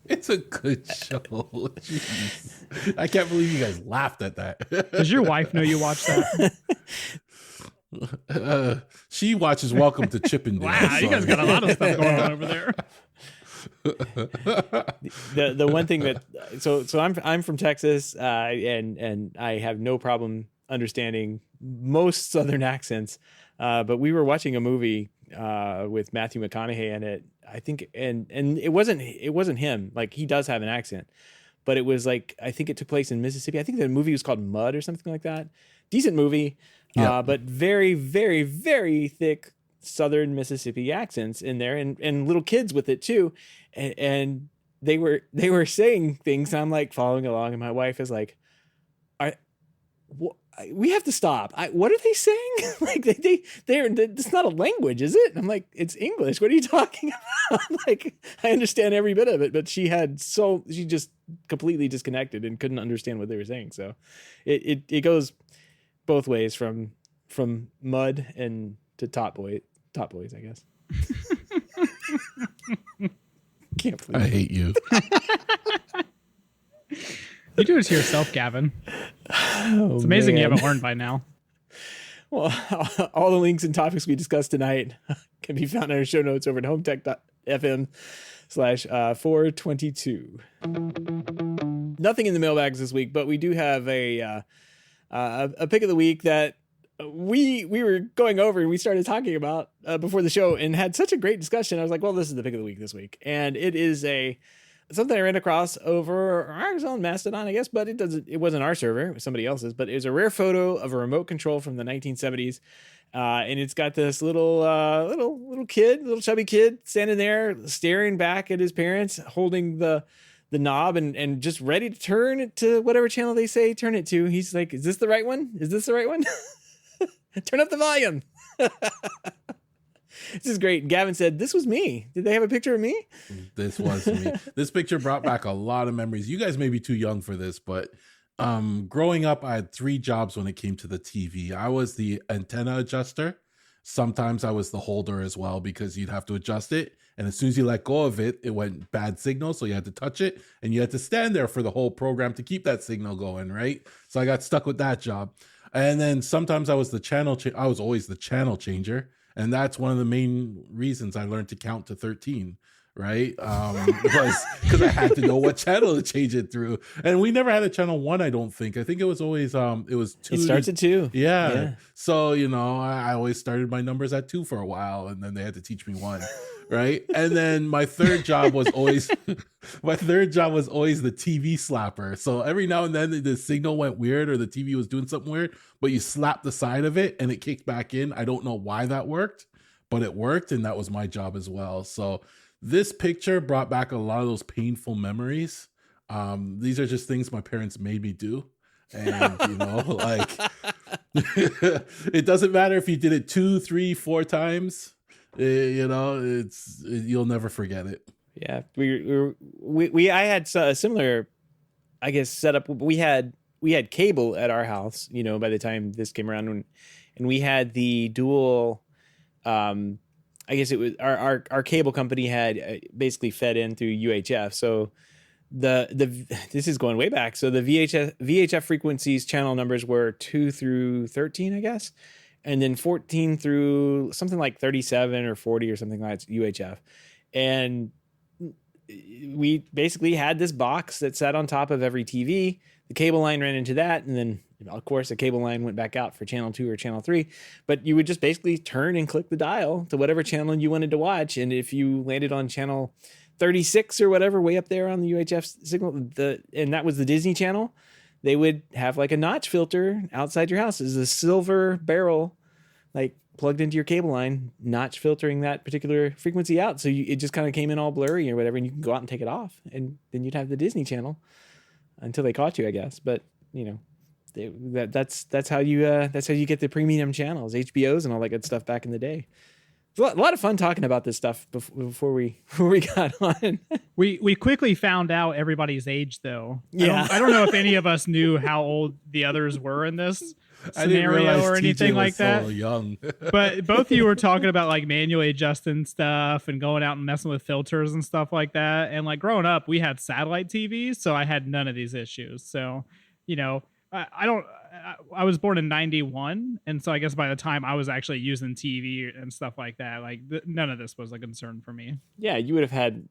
It's a good show. Jeez. I can't believe you guys laughed at that. Does your wife know you watch that? She watches Welcome to Chippendale. Wow, you guys got a lot of stuff going on over there. The one thing that so I'm from Texas, and I have no problem understanding most Southern accents, but we were watching a movie with Matthew McConaughey in it, I think, and it wasn't him. Like, he does have an accent, but it was like, I think it took place in Mississippi. I think the movie was called Mud or something like that. Decent movie, but very, very, very thick Southern Mississippi accents in there, and little kids with it too, and they were saying things. And I'm like following along, and my wife is like, we have to stop. What are they saying? Like they're it's not a language, is it? And I'm like, it's English. What are you talking about? Like, I understand every bit of it, but she just completely disconnected and couldn't understand what they were saying. So it goes both ways from mud and to top boys, I guess. Can't believe I hate you. You do it to yourself, Gavin. It's amazing you haven't learned by now. Well, all the links and topics we discussed tonight can be found in our show notes over at HomeTech.fm/422. Nothing in the mailbags this week, but we do have a pick of the week that we were going over and we started talking about before the show and had such a great discussion. I was like, well, this is the pick of the week this week. And it is something I ran across over on Mastodon, I guess, but it wasn't our server, it was somebody else's, but it was a rare photo of a remote control from the 1970s. And it's got this little chubby kid standing there staring back at his parents, holding the knob and just ready to turn it to whatever channel they say turn it to. He's like, is this the right one? Is this the right one? Turn up the volume. This is great. Gavin said, this was me. Did they have a picture of me? This was me. This picture brought back a lot of memories. You guys may be too young for this, but growing up, I had 3 jobs when it came to the TV. I was the antenna adjuster. Sometimes I was the holder as well, because you'd have to adjust it. And as soon as you let go of it, it went bad signal. So you had to touch it and you had to stand there for the whole program to keep that signal going, right? So I got stuck with that job. And then sometimes I was the channel. I was always the channel changer. And that's one of the main reasons I learned to count to 13, right? Was because I had to know what channel to change it through. And we never had a channel 1, I don't think. I think it was always, it was 2. It starts at 2. Yeah. So, I always started my numbers at 2 for a while, and then they had to teach me 1, right? And then my third job was always the TV slapper. So every now and then the signal went weird or the TV was doing something weird, but you slap the side of it and it kicked back in. I don't know why that worked, but it worked, and that was my job as well. So this picture brought back a lot of those painful memories. These are just things my parents made me do. And, it doesn't matter if you did it 2, 3, 4 times, you'll never forget it. Yeah. I had a similar, I guess, setup. We had cable at our house, by the time this came around, and we had the dual, I guess it was our cable company had basically fed in through UHF. So this is going way back. So the VHF frequencies channel numbers were 2 through 13, I guess. And then 14 through something like 37 or 40 or something like that, UHF. And we basically had this box that sat on top of every TV. The cable line ran into that. And then, of course, the cable line went back out for channel 2 or channel 3. But you would just basically turn and click the dial to whatever channel you wanted to watch. And if you landed on channel 36 or whatever, way up there on the UHF signal, and that was the Disney Channel, they would have like a notch filter outside your house. It's a silver barrel, like plugged into your cable line, notch filtering that particular frequency out. So it just kind of came in all blurry or whatever, and you can go out and take it off, and then you'd have the Disney Channel until they caught you, I guess. But that's how you get the premium channels, HBOs and all that good stuff back in the day. A lot of fun talking about this stuff before we got on. We quickly found out everybody's age, though. Yeah. I don't know if any of us knew how old the others were in this scenario or anything like that. So young. But both of you were talking about like manually adjusting stuff and going out and messing with filters and stuff like that. And like growing up, we had satellite TVs, so I had none of these issues. So, I was born in 91, and so I guess by the time I was actually using TV and stuff like that, like none of this was a concern for me. Yeah, you would have had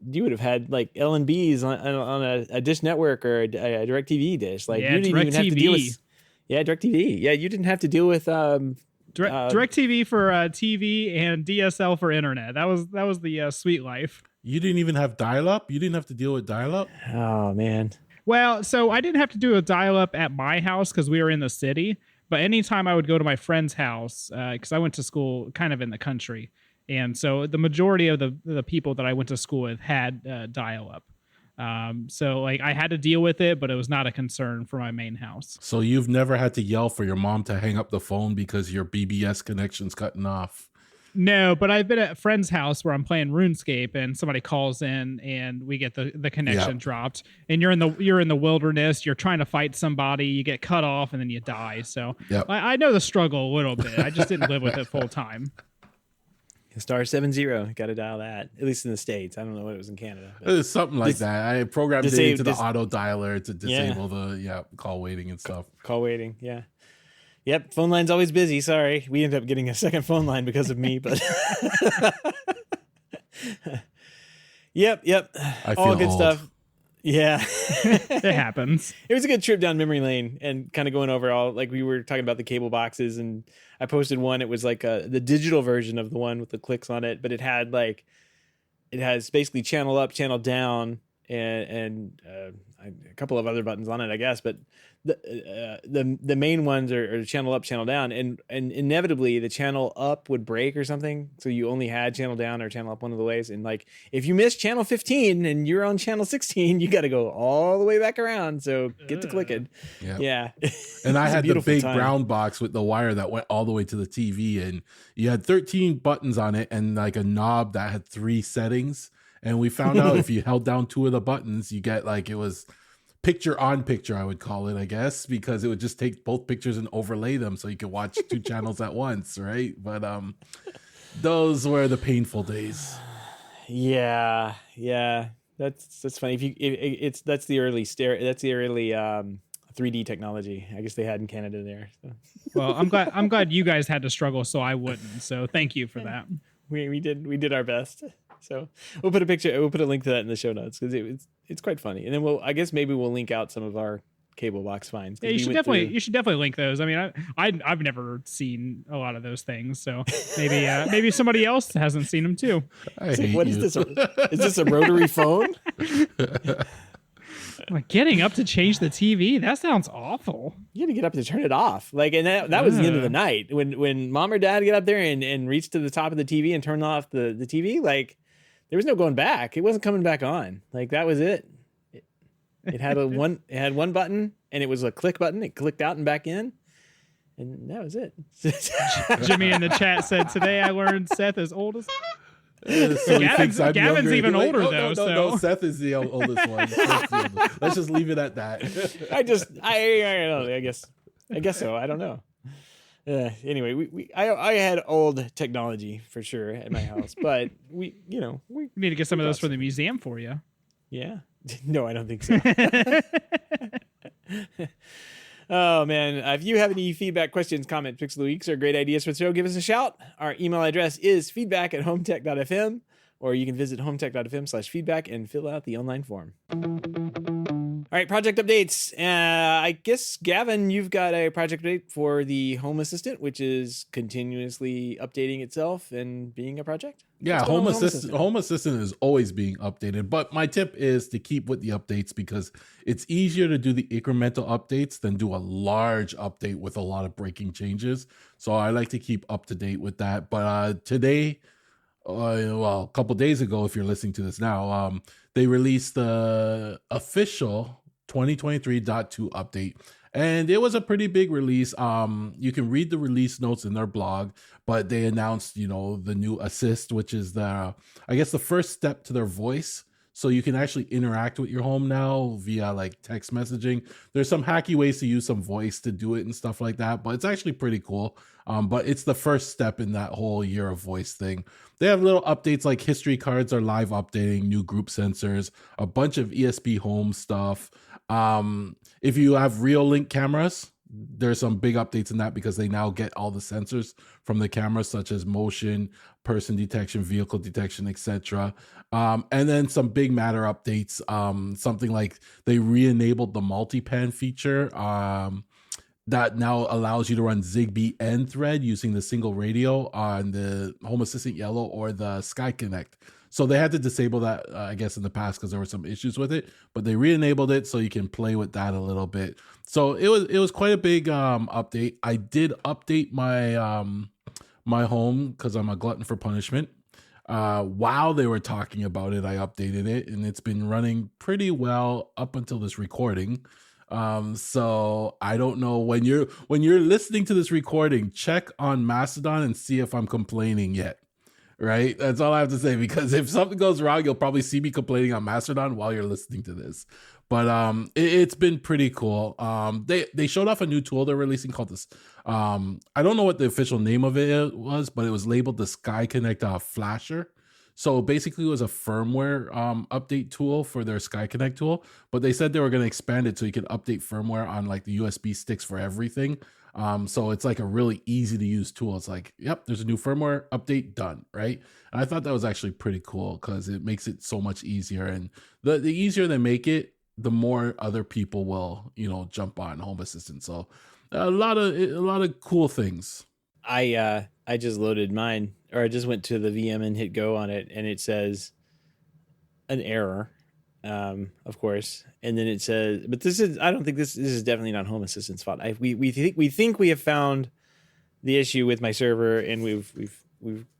like L&Bs on a Dish Network or a DirecTV dish. Like you didn't even have to deal with DirecTV. Yeah, you didn't have to deal with DirecTV for TV and DSL for internet. That was the sweet life. You didn't even have dial-up? You didn't have to deal with dial-up? Oh man. Well, so I didn't have to do a dial-up at my house because we were in the city. But anytime I would go to my friend's house, because I went to school kind of in the country, and so the majority of the people that I went to school with had dial-up. So like I had to deal with it, but it was not a concern for my main house. So you've never had to yell for your mom to hang up the phone because your BBS connection's cutting off? No, but I've been at a friend's house where I'm playing RuneScape and somebody calls in and we get the connection dropped, and you're in the wilderness, you're trying to fight somebody, you get cut off and then you die. So I know the struggle a little bit. I just didn't live with it full time. Star 70, got to dial that, at least in the States. I don't know what it was in Canada. It's something like that. I programmed it into the auto dialer to disable the call waiting and stuff. Call waiting, yeah. Yep, phone line's always busy. Sorry, we ended up getting a second phone line because of me, but yep. I all feel good old. stuff. Yeah, it happens. It was a good trip down memory lane and kind of going over all, like we were talking about the cable boxes, and I posted one. It was like the digital version of the one with the clicks on it, but it has basically channel up, channel down, and a couple of other buttons on it, I guess, but the main ones are channel up, channel down, and inevitably the channel up would break or something, so you only had channel down or channel up one of the ways, and like if you miss channel 15 and you're on channel 16, you got to go all the way back around. So get to clicking. Yeah. And I had the big brown box with the wire that went all the way to the TV, and you had 13 buttons on it and like a knob that had 3 settings. And we found out if you held down 2 of the buttons, you get like, it was picture on picture, I would call it, I guess, because it would just take both pictures and overlay them so you could watch 2 channels at once, right? But those were the painful days. Yeah, that's funny. That's the early 3D technology, I guess they had in Canada there. So. Well, I'm glad you guys had to struggle, so I wouldn't. So thank you for that. We did our best. So we'll put a link to that in the show notes because it's quite funny. And then maybe we'll link out some of our cable box finds. Yeah, you should definitely link those. I mean, I've never seen a lot of those things, so maybe somebody else hasn't seen them too. Is this? Is this a rotary phone? Like getting up to change the TV? That sounds awful. You had to get up to turn it off. Like, and that was the end of the night. When mom or dad get up there and reach to the top of the TV and turn off the TV, like there was no going back. It wasn't coming back on. Like that was it. It had one button, and it was a click button. It clicked out and back in, and that was it. Jimmy in the chat said, "Today I learned Seth is oldest." So Gavin's even older though. No, Seth is the oldest one. Let's just leave it at that. I don't know. I guess so. I don't know. Anyway, I had old technology for sure at my house, but we need to get some of those for the museum for you. Yeah. No, I don't think so. Oh, man. If you have any feedback, questions, comments, picks of the weeks, or great ideas for the show, give us a shout. Our email address is feedback@HomeTech.fm, or you can visit HomeTech.fm/feedback and fill out the online form. All right, project updates. I guess, Gavin, you've got a project update for the Home Assistant, which is continuously updating itself and being a project. Yeah, What's going on Home with Assistant. Home Assistant is always being updated, but my tip is to keep with the updates because it's easier to do the incremental updates than do a large update with a lot of breaking changes. So I like to keep up to date with that. But today, well, a couple days ago, if you're listening to this now, they released the official 2023.2 update. And it was a pretty big release. You can read the release notes in their blog, but they announced, the new assist, which is I guess the first step to their voice. So you can actually interact with your home now via like text messaging. There's some hacky ways to use some voice to do it and stuff like that, but it's actually pretty cool. But it's the first step in that whole year of voice thing. They have little updates like history cards are live updating, new group sensors, a bunch of ESP home stuff. If you have real link cameras, there's some big updates in that because they now get all the sensors from the camera, such as motion, person detection, vehicle detection, etc. And then some big matter updates. Something like they re-enabled the multi-pan feature. That now allows you to run Zigbee and Thread using the single radio on the Home Assistant Yellow or the Sky Connect. So they had to disable that, I guess, in the past because there were some issues with it, but they re-enabled it so you can play with that a little bit. So it was quite a big update. I did update my my home because I'm a glutton for punishment. While they were talking about it, I updated it, and it's been running pretty well up until this recording. So I don't know when you're listening to this recording, check on Mastodon and see if I'm complaining yet. Right? That's all I have to say, because if something goes wrong, you'll probably see me complaining on Mastodon while you're listening to this. But it's been pretty cool. They showed off a new tool they're releasing called this. I don't know what the official name of it was, but it was labeled the Sky Connect Flasher. So basically, it was a firmware update tool for their Sky Connect tool. But they said they were going to expand it so you could update firmware on like the USB sticks for everything. So it's like a really easy to use tool. It's like, yep, there's a new firmware update, done, right? And I thought that was actually pretty cool because it makes it so much easier. And the easier they make it, the more other people will, jump on Home Assistant. So a lot of cool things. I just loaded mine, or I just went to the VM and hit go on it, and it says an error, of course, and then it says, but I don't think this is definitely not Home Assistant's fault. We think we have found the issue with my server, and we've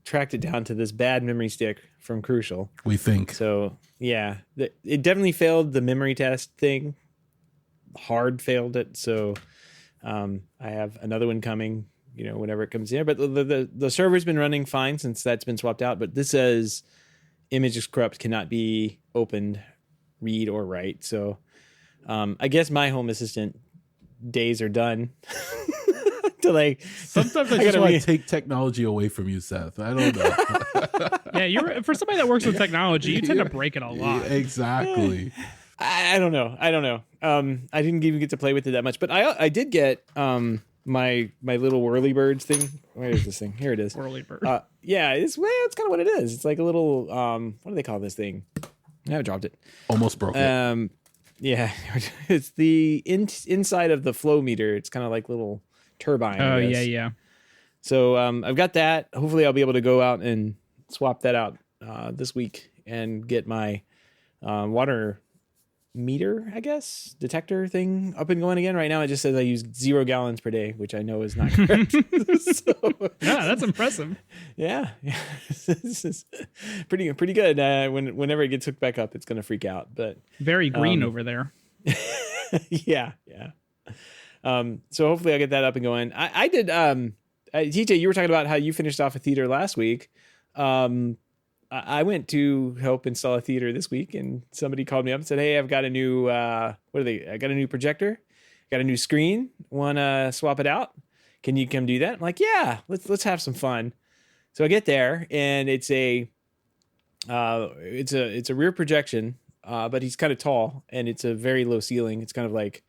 tracked it down to this bad memory stick from Crucial. We think so. Yeah, it definitely failed the memory test thing. Hard failed it. So I have another one coming, whenever it comes in. But the server's been running fine since that's been swapped out. But this says image is corrupt, cannot be opened, read, or write. So I guess my Home Assistant days are done. Sometimes I just want to take technology away from you, Seth. I don't know. Yeah, you're for somebody that works with technology, you tend to break it a lot. Exactly. I don't know. I didn't even get to play with it that much, but I did get my little whirly birds thing. Where is this thing? Here it is. Whirly bird. Yeah, it's kind of what it is. It's like a little what do they call this thing? I dropped it. Almost broke it. Yeah, it's the inside of the flow meter. It's kind of like little turbine. Oh yeah. So I've got that. Hopefully I'll be able to go out and swap that out this week and get my water meter, I guess, detector thing up and going again. Right now it just says I use 0 gallons per day, which I know is not correct. Yeah, that's impressive. Yeah. This is pretty good. Whenever it gets hooked back up, it's going to freak out. But very green over there. Yeah. So hopefully I'll get that up and going. I did. TJ, you were talking about how you finished off a theater last week. I went to help install a theater this week, and somebody called me up and said, "Hey, I've got a new I got a new projector, got a new screen. Want to swap it out? Can you come do that?" I'm like, "Yeah, let's have some fun." So I get there, and it's a rear projection, but he's kind of tall, and it's a very low ceiling. It's kind of like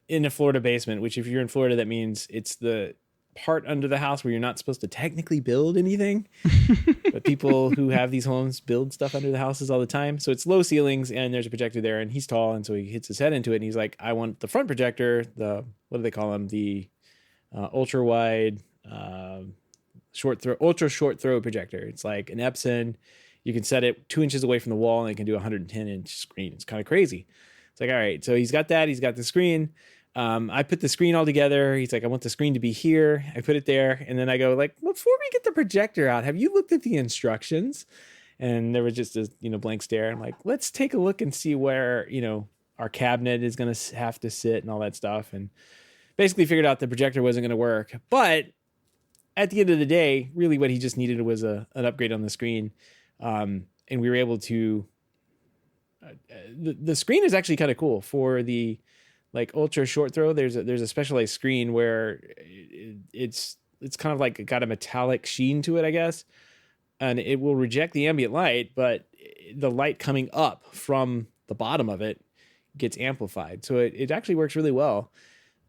in a Florida basement, which if you're in Florida, that means it's the part under the house where you're not supposed to technically build anything, but people who have these homes build stuff under the houses all the time. So it's low ceilings and there's a projector there, and he's tall, and so he hits his head into it, and he's like, I want the front projector, the, what do they call them, the ultra wide ultra short throw projector. It's like an Epson. You can set it 2 inches away from the wall and it can do a 110-inch screen. It's kind of crazy. It's like, all right, so he's got that. He's got the screen. I put the screen all together. He's like, I want the screen to be here. I put it there. And then I go like, before we get the projector out, have you looked at the instructions? And there was just a, blank stare. I'm like, let's take a look and see where, our cabinet is going to have to sit and all that stuff. And basically figured out the projector wasn't going to work. But at the end of the day, really what he just needed was an upgrade on the screen. And we were able to, the screen is actually kind of cool for the like ultra short throw. There's a specialized screen where it's kind of like got a metallic sheen to it, I guess. And it will reject the ambient light, but the light coming up from the bottom of it gets amplified. So it actually works really well.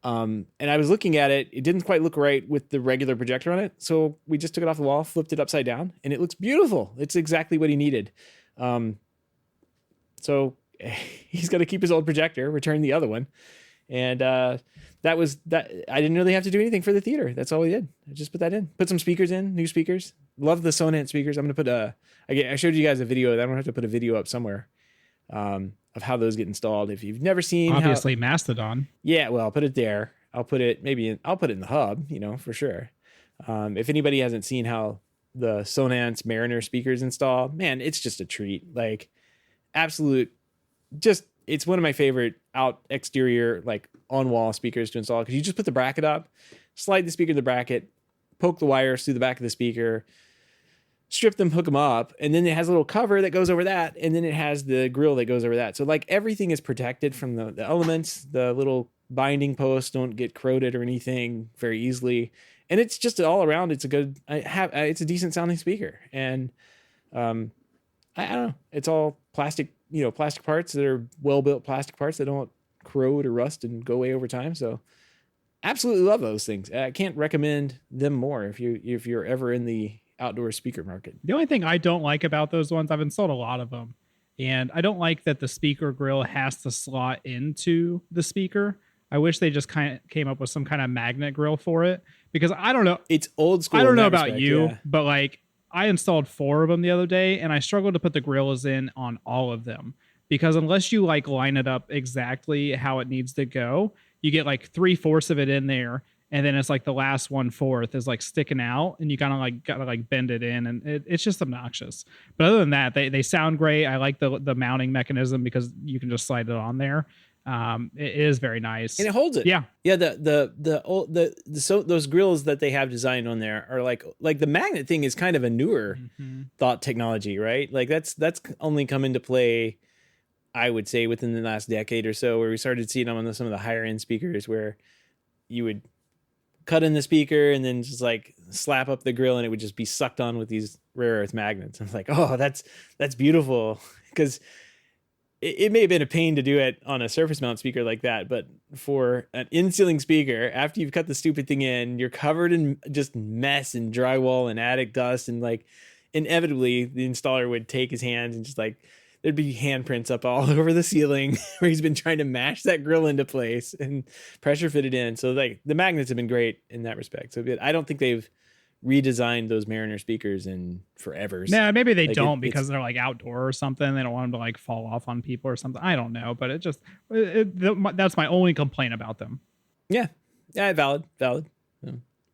And I was looking at it. It didn't quite look right with the regular projector on it. So we just took it off the wall, flipped it upside down, and it looks beautiful. It's exactly what he needed. So he's got to keep his old projector, return the other one. And that was that. I didn't really have to do anything for the theater. That's all we did. I just put that in, put some speakers in, new speakers. Love the Sonant speakers. I'm going to put I showed you guys a video. I'm going to have to put a video up somewhere of how those get installed. If you've never seen, obviously Mastodon. Yeah, well, I'll put it there. I'll put it I'll put it in the hub, for sure. If anybody hasn't seen how the Sonance Mariner speakers install, man, it's just a treat. Like absolute, it's one of my favorite out exterior, like on wall speakers to install. Cause you just put the bracket up, slide the speaker to the bracket, poke the wires through the back of the speaker, strip them, hook them up. And then it has a little cover that goes over that. And then it has the grill that goes over that. So like everything is protected from the elements. The little binding posts don't get corroded or anything very easily. And it's just all around. It's it's a decent sounding speaker. And I don't know. It's all plastic, plastic parts that are well-built plastic parts that don't corrode or rust and go away over time. So absolutely love those things. I can't recommend them more if you're ever in the outdoor speaker market. The only thing I don't like about those ones, I've installed a lot of them, and I don't like that the speaker grill has to slot into the speaker. I wish they just kind of came up with some kind of magnet grill for it, because I don't know. It's old school. I don't know about you, but like I installed 4 of them the other day, and I struggled to put the grills in on all of them, because unless you like line it up exactly how it needs to go, you get like 3/4 of it in there. And then it's like the last 1/4 is like sticking out, and you kind of like gotta like bend it in, and it's just obnoxious. But other than that, they sound great. I like the mounting mechanism because you can just slide it on there. It is very nice, and it holds it. Yeah. Those grills that they have designed on there are like the magnet thing is kind of a newer thought technology, right? Like that's only come into play, I would say, within the last decade or so, where we started seeing them on some of the higher end speakers, where you would cut in the speaker and then just like slap up the grill and it would just be sucked on with these rare earth magnets. I'm like, oh, that's beautiful. Because it may have been a pain to do it on a surface mount speaker like that, but for an in-ceiling speaker, after you've cut the stupid thing in, you're covered in just mess and drywall and attic dust, and like inevitably the installer would take his hands and just like there'd be handprints up all over the ceiling where he's been trying to mash that grill into place and pressure fit it in. So like the magnets have been great in that respect. So I don't think they've redesigned those Mariner speakers in forever. Nah, maybe they don't because they're like outdoor or something. They don't want them to like fall off on people or something. I don't know, but that's my only complaint about them. Yeah, valid. Yeah.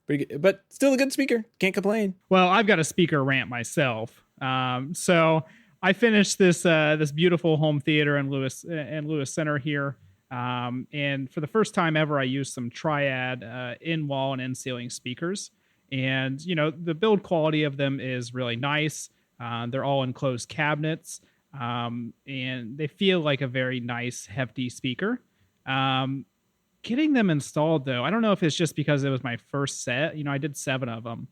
Pretty good, but still a good speaker. Can't complain. Well, I've got a speaker rant myself. So I finished this beautiful home theater in Lewis Center here, and for the first time ever, I used some Triad in-wall and in-ceiling speakers. And the build quality of them is really nice. They're all enclosed cabinets, and they feel like a very nice, hefty speaker. Getting them installed, though, I don't know if it's just because it was my first set. I did 7 of them.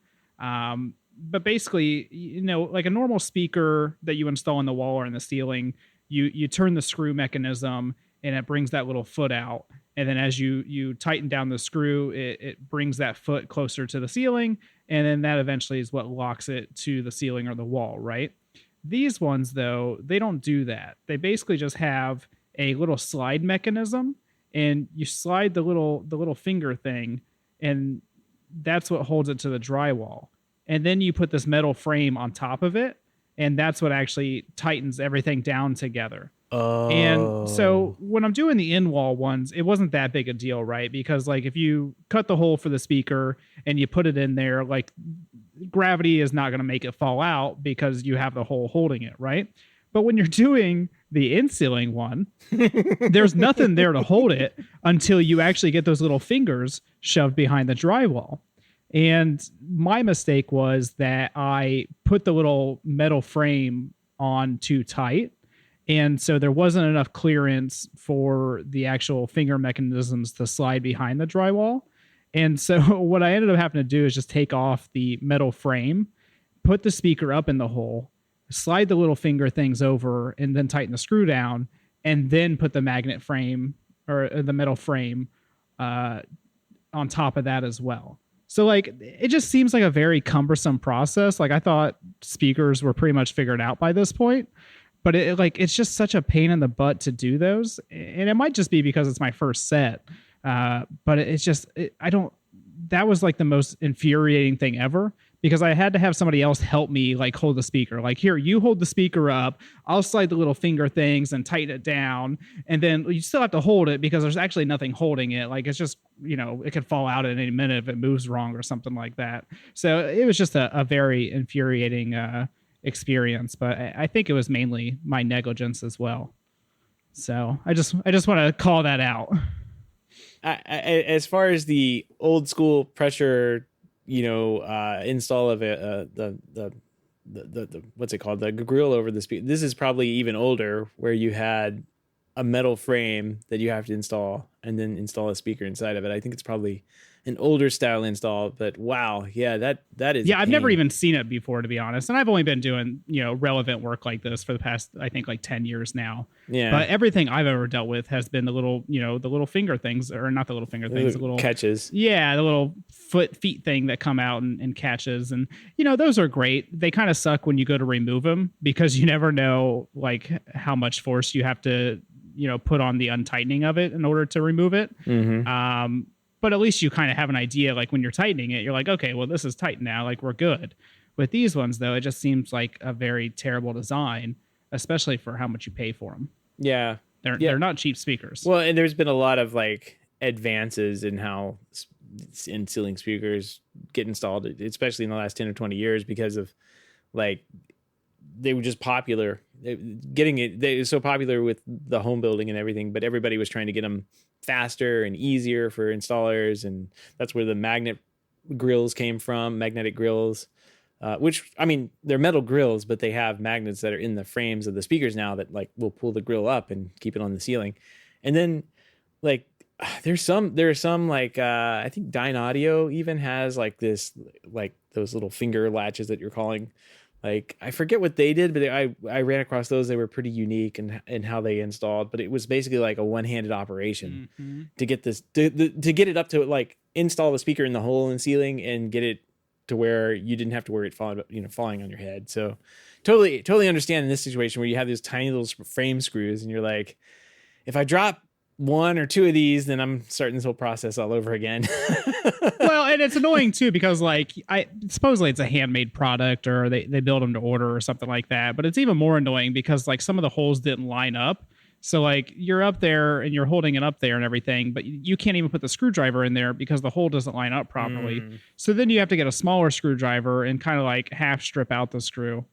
But basically, like a normal speaker that you install in the wall or in the ceiling, you turn the screw mechanism and it brings that little foot out. And then as you tighten down the screw, it brings that foot closer to the ceiling. And then that eventually is what locks it to the ceiling or the wall, right? These ones, though, they don't do that. They basically just have a little slide mechanism, and you slide the little finger thing, and that's what holds it to the drywall. And then you put this metal frame on top of it, and that's what actually tightens everything down together. Oh. And so when I'm doing the in-wall ones, it wasn't that big a deal, right? Because like if you cut the hole for the speaker and you put it in there, like gravity is not going to make it fall out because you have the hole holding it, right? But when you're doing the in-ceiling one, there's nothing there to hold it until you actually get those little fingers shoved behind the drywall. And my mistake was that I put the little metal frame on too tight. And so there wasn't enough clearance for the actual finger mechanisms to slide behind the drywall. And so what I ended up having to do is just take off the metal frame, put the speaker up in the hole, slide the little finger things over, and then tighten the screw down, and then put the magnet frame or the metal frame on top of that as well. So like, it just seems like a very cumbersome process. Like I thought speakers were pretty much figured out by this point, but it's just such a pain in the butt to do those. And it might just be because it's my first set. But that was like the most infuriating thing ever, because I had to have somebody else help me like hold the speaker. Like, here, you hold the speaker up, I'll slide the little finger things and tighten it down. And then you still have to hold it because there's actually nothing holding it. Like, it's just, it could fall out at any minute if it moves wrong or something like that. So it was just a very infuriating experience, but I think it was mainly my negligence as well. So I just want to call that out. As far as the old school pressure, install of it, the what's it called, the grill over the speaker, this is probably even older, where you had a metal frame that you have to install and then install a speaker inside of it. I think it's probably an older style install, but wow, yeah, that is. Yeah, I've never even seen it before, to be honest. And I've only been doing, relevant work like this for the past, I think, like 10 years now. Yeah. But everything I've ever dealt with has been the little, the little finger things, or not the little finger things, the little catches. Yeah, the little feet thing that come out and catches. And, those are great. They kind of suck when you go to remove them, because you never know like how much force you have to, put on the untightening of it in order to remove it. Mm-hmm. But at least you kind of have an idea, like when you're tightening it, you're like, okay, well, this is tight now, like we're good. With these ones, though, it just seems like a very terrible design, especially for how much you pay for them. Yeah. They're not cheap speakers. Well, and there's been a lot of like advances in how in-ceiling speakers get installed, especially in the last 10 or 20 years, because of like, they were just popular. They were so popular with the home building and everything, but everybody was trying to get them faster and easier for installers, and that's where the magnetic grills came from. Magnetic grills, which, I mean, they're metal grills, but they have magnets that are in the frames of the speakers now that like will pull the grill up and keep it on the ceiling. And then like there's some like I think Dyne Audio even has like this, like those little finger latches that you're calling. Like, I forget what they did, but I ran across those. They were pretty unique in how they installed, but it was basically like a one-handed operation to get this, to get it up to like install the speaker in the hole in the ceiling and get it to where you didn't have to worry it falling on your head. So totally understand in this situation where you have these tiny little frame screws and you're like, if I drop one or two of these, then I'm starting this whole process all over again. Well, and it's annoying too, because like supposedly it's a handmade product, or they build them to order or something like that. But it's even more annoying because like some of the holes didn't line up. So like you're up there and you're holding it up there and everything, but you can't even put the screwdriver in there because the hole doesn't line up properly. So then you have to get a smaller screwdriver and kind of like half strip out the screw.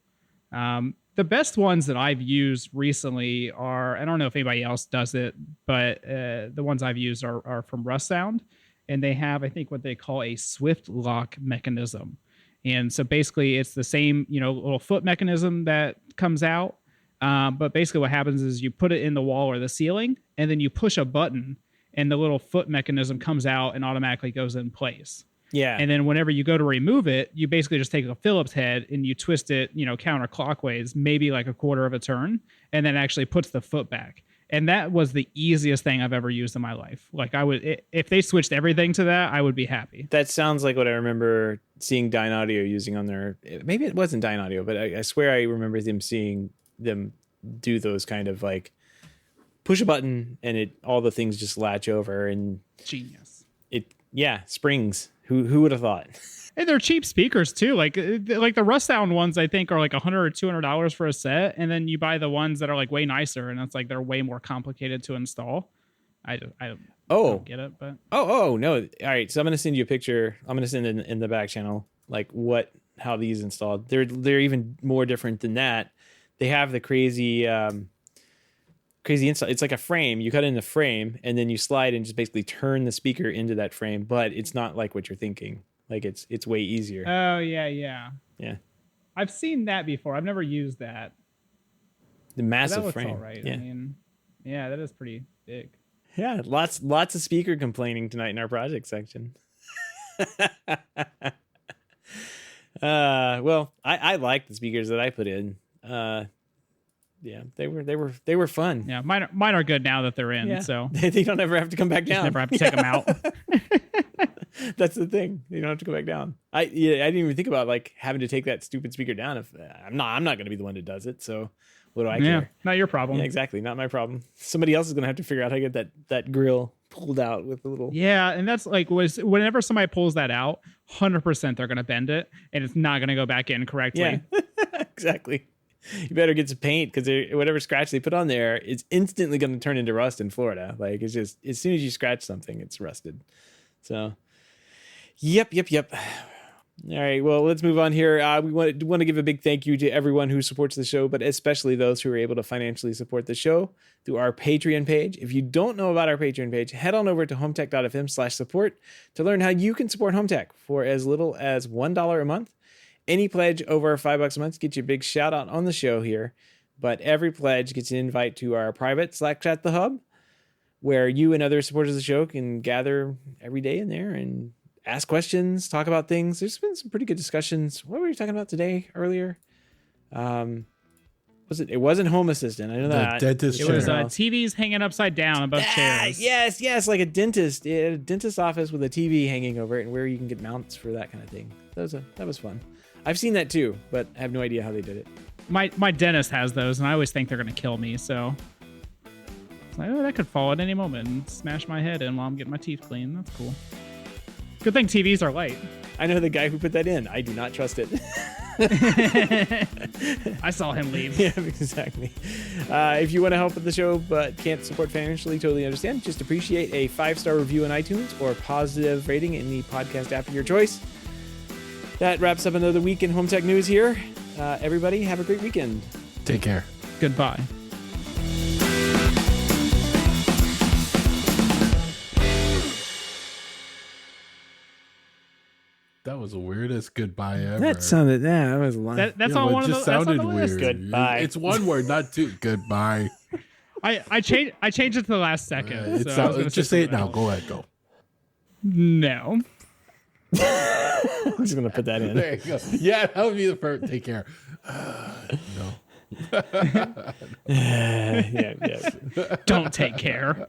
The best ones that I've used recently are, I don't know if anybody else does it, but the ones I've used are from Rust Sound, and they have, I think, what they call a swift lock mechanism. And so basically it's the same, little foot mechanism that comes out. But basically what happens is you put it in the wall or the ceiling, and then you push a button and the little foot mechanism comes out and automatically goes in place. Yeah. And then whenever you go to remove it, you basically just take a Phillips head and you twist it, counterclockwise, maybe like a quarter of a turn, and then actually puts the foot back. And that was the easiest thing I've ever used in my life. Like if they switched everything to that, I would be happy. That sounds like what I remember seeing Dyn Audio using on their, maybe it wasn't Dyn Audio, but I swear I remember seeing them do those kind of like push a button and all the things just latch over and genius. Springs. Who would have thought? And they're cheap speakers too. Like the Rust Sound ones, I think are like $100 or $200 for a set, and then you buy the ones that are like way nicer, and it's like they're way more complicated to install. I don't get it, but no. All right, so I'm gonna send you a picture. I'm gonna send it in the back channel, like how these installed. They're even more different than that. They have the crazy install. It's like a frame. You cut in the frame, and then you slide and just basically turn the speaker into that frame. But it's not like what you're thinking. Like it's way easier. Oh yeah. I've seen that before. I've never used that. The massive that looks frame. All right. Yeah. I mean, yeah, that is pretty big. Yeah, lots of speaker complaining tonight in our project section. Well, I like the speakers that I put in. Yeah, they were fun. Yeah, mine are good now that they're in. Yeah. So they don't ever have to come back down. Never have to take them out. That's the thing. You don't have to go back down. I didn't even think about like having to take that stupid speaker down. If I'm not going to be the one that does it. So what do I care? Not your problem. Yeah, exactly. Not my problem. Somebody else is going to have to figure out how to get that grill pulled out with a little. Yeah, and that's like whenever somebody pulls that out, 100% they're going to bend it, and it's not going to go back in correctly. Yeah, exactly. You better get some paint because whatever scratch they put on there is instantly going to turn into rust in Florida. Like it's just as soon as you scratch something, it's rusted. So, yep. All right, well, let's move on here. We want to give a big thank you to everyone who supports the show, but especially those who are able to financially support the show through our Patreon page. If you don't know about our Patreon page, head on over to HomeTech.fm/support to learn how you can support HomeTech for as little as $1 a month. Any pledge over $5 a month gets you a big shout out on the show here, but every pledge gets an invite to our private Slack chat, The Hub, where you and other supporters of the show can gather every day in there and ask questions, talk about things. There's been some pretty good discussions. What were you talking about today earlier? It wasn't Home Assistant. I know that. Dentist It was chair. TVs hanging upside down above chairs. Yes, like a dentist. A dentist office with a TV hanging over it and where you can get mounts for that kind of thing. That was fun. I've seen that too, but I have no idea how they did it. My dentist has those, and I always think they're going to kill me, so it's like, that could fall at any moment and smash my head in while I'm getting my teeth clean. That's cool. Good thing TVs are light. I know the guy who put that in. I do not trust it. I saw him leave. Yeah, exactly. If you want to help with the show but can't support financially, totally understand. Just appreciate a 5-star review on iTunes or positive rating in the podcast app of your choice. That wraps up another week in Home Tech News here. Everybody, have a great weekend. Take care. Goodbye. That was the weirdest goodbye ever. That was a line. That's Yeah, on but one it of just the. That's on sounded the list. weird. Goodbye. It's one word, not two. Goodbye. I changed it to the last second. So I was gonna just say it something now. else. Go ahead. Go. No. I'm just going to put that in. There you go. Yeah, that would be the first. Take care. No. Yeah. Don't take care.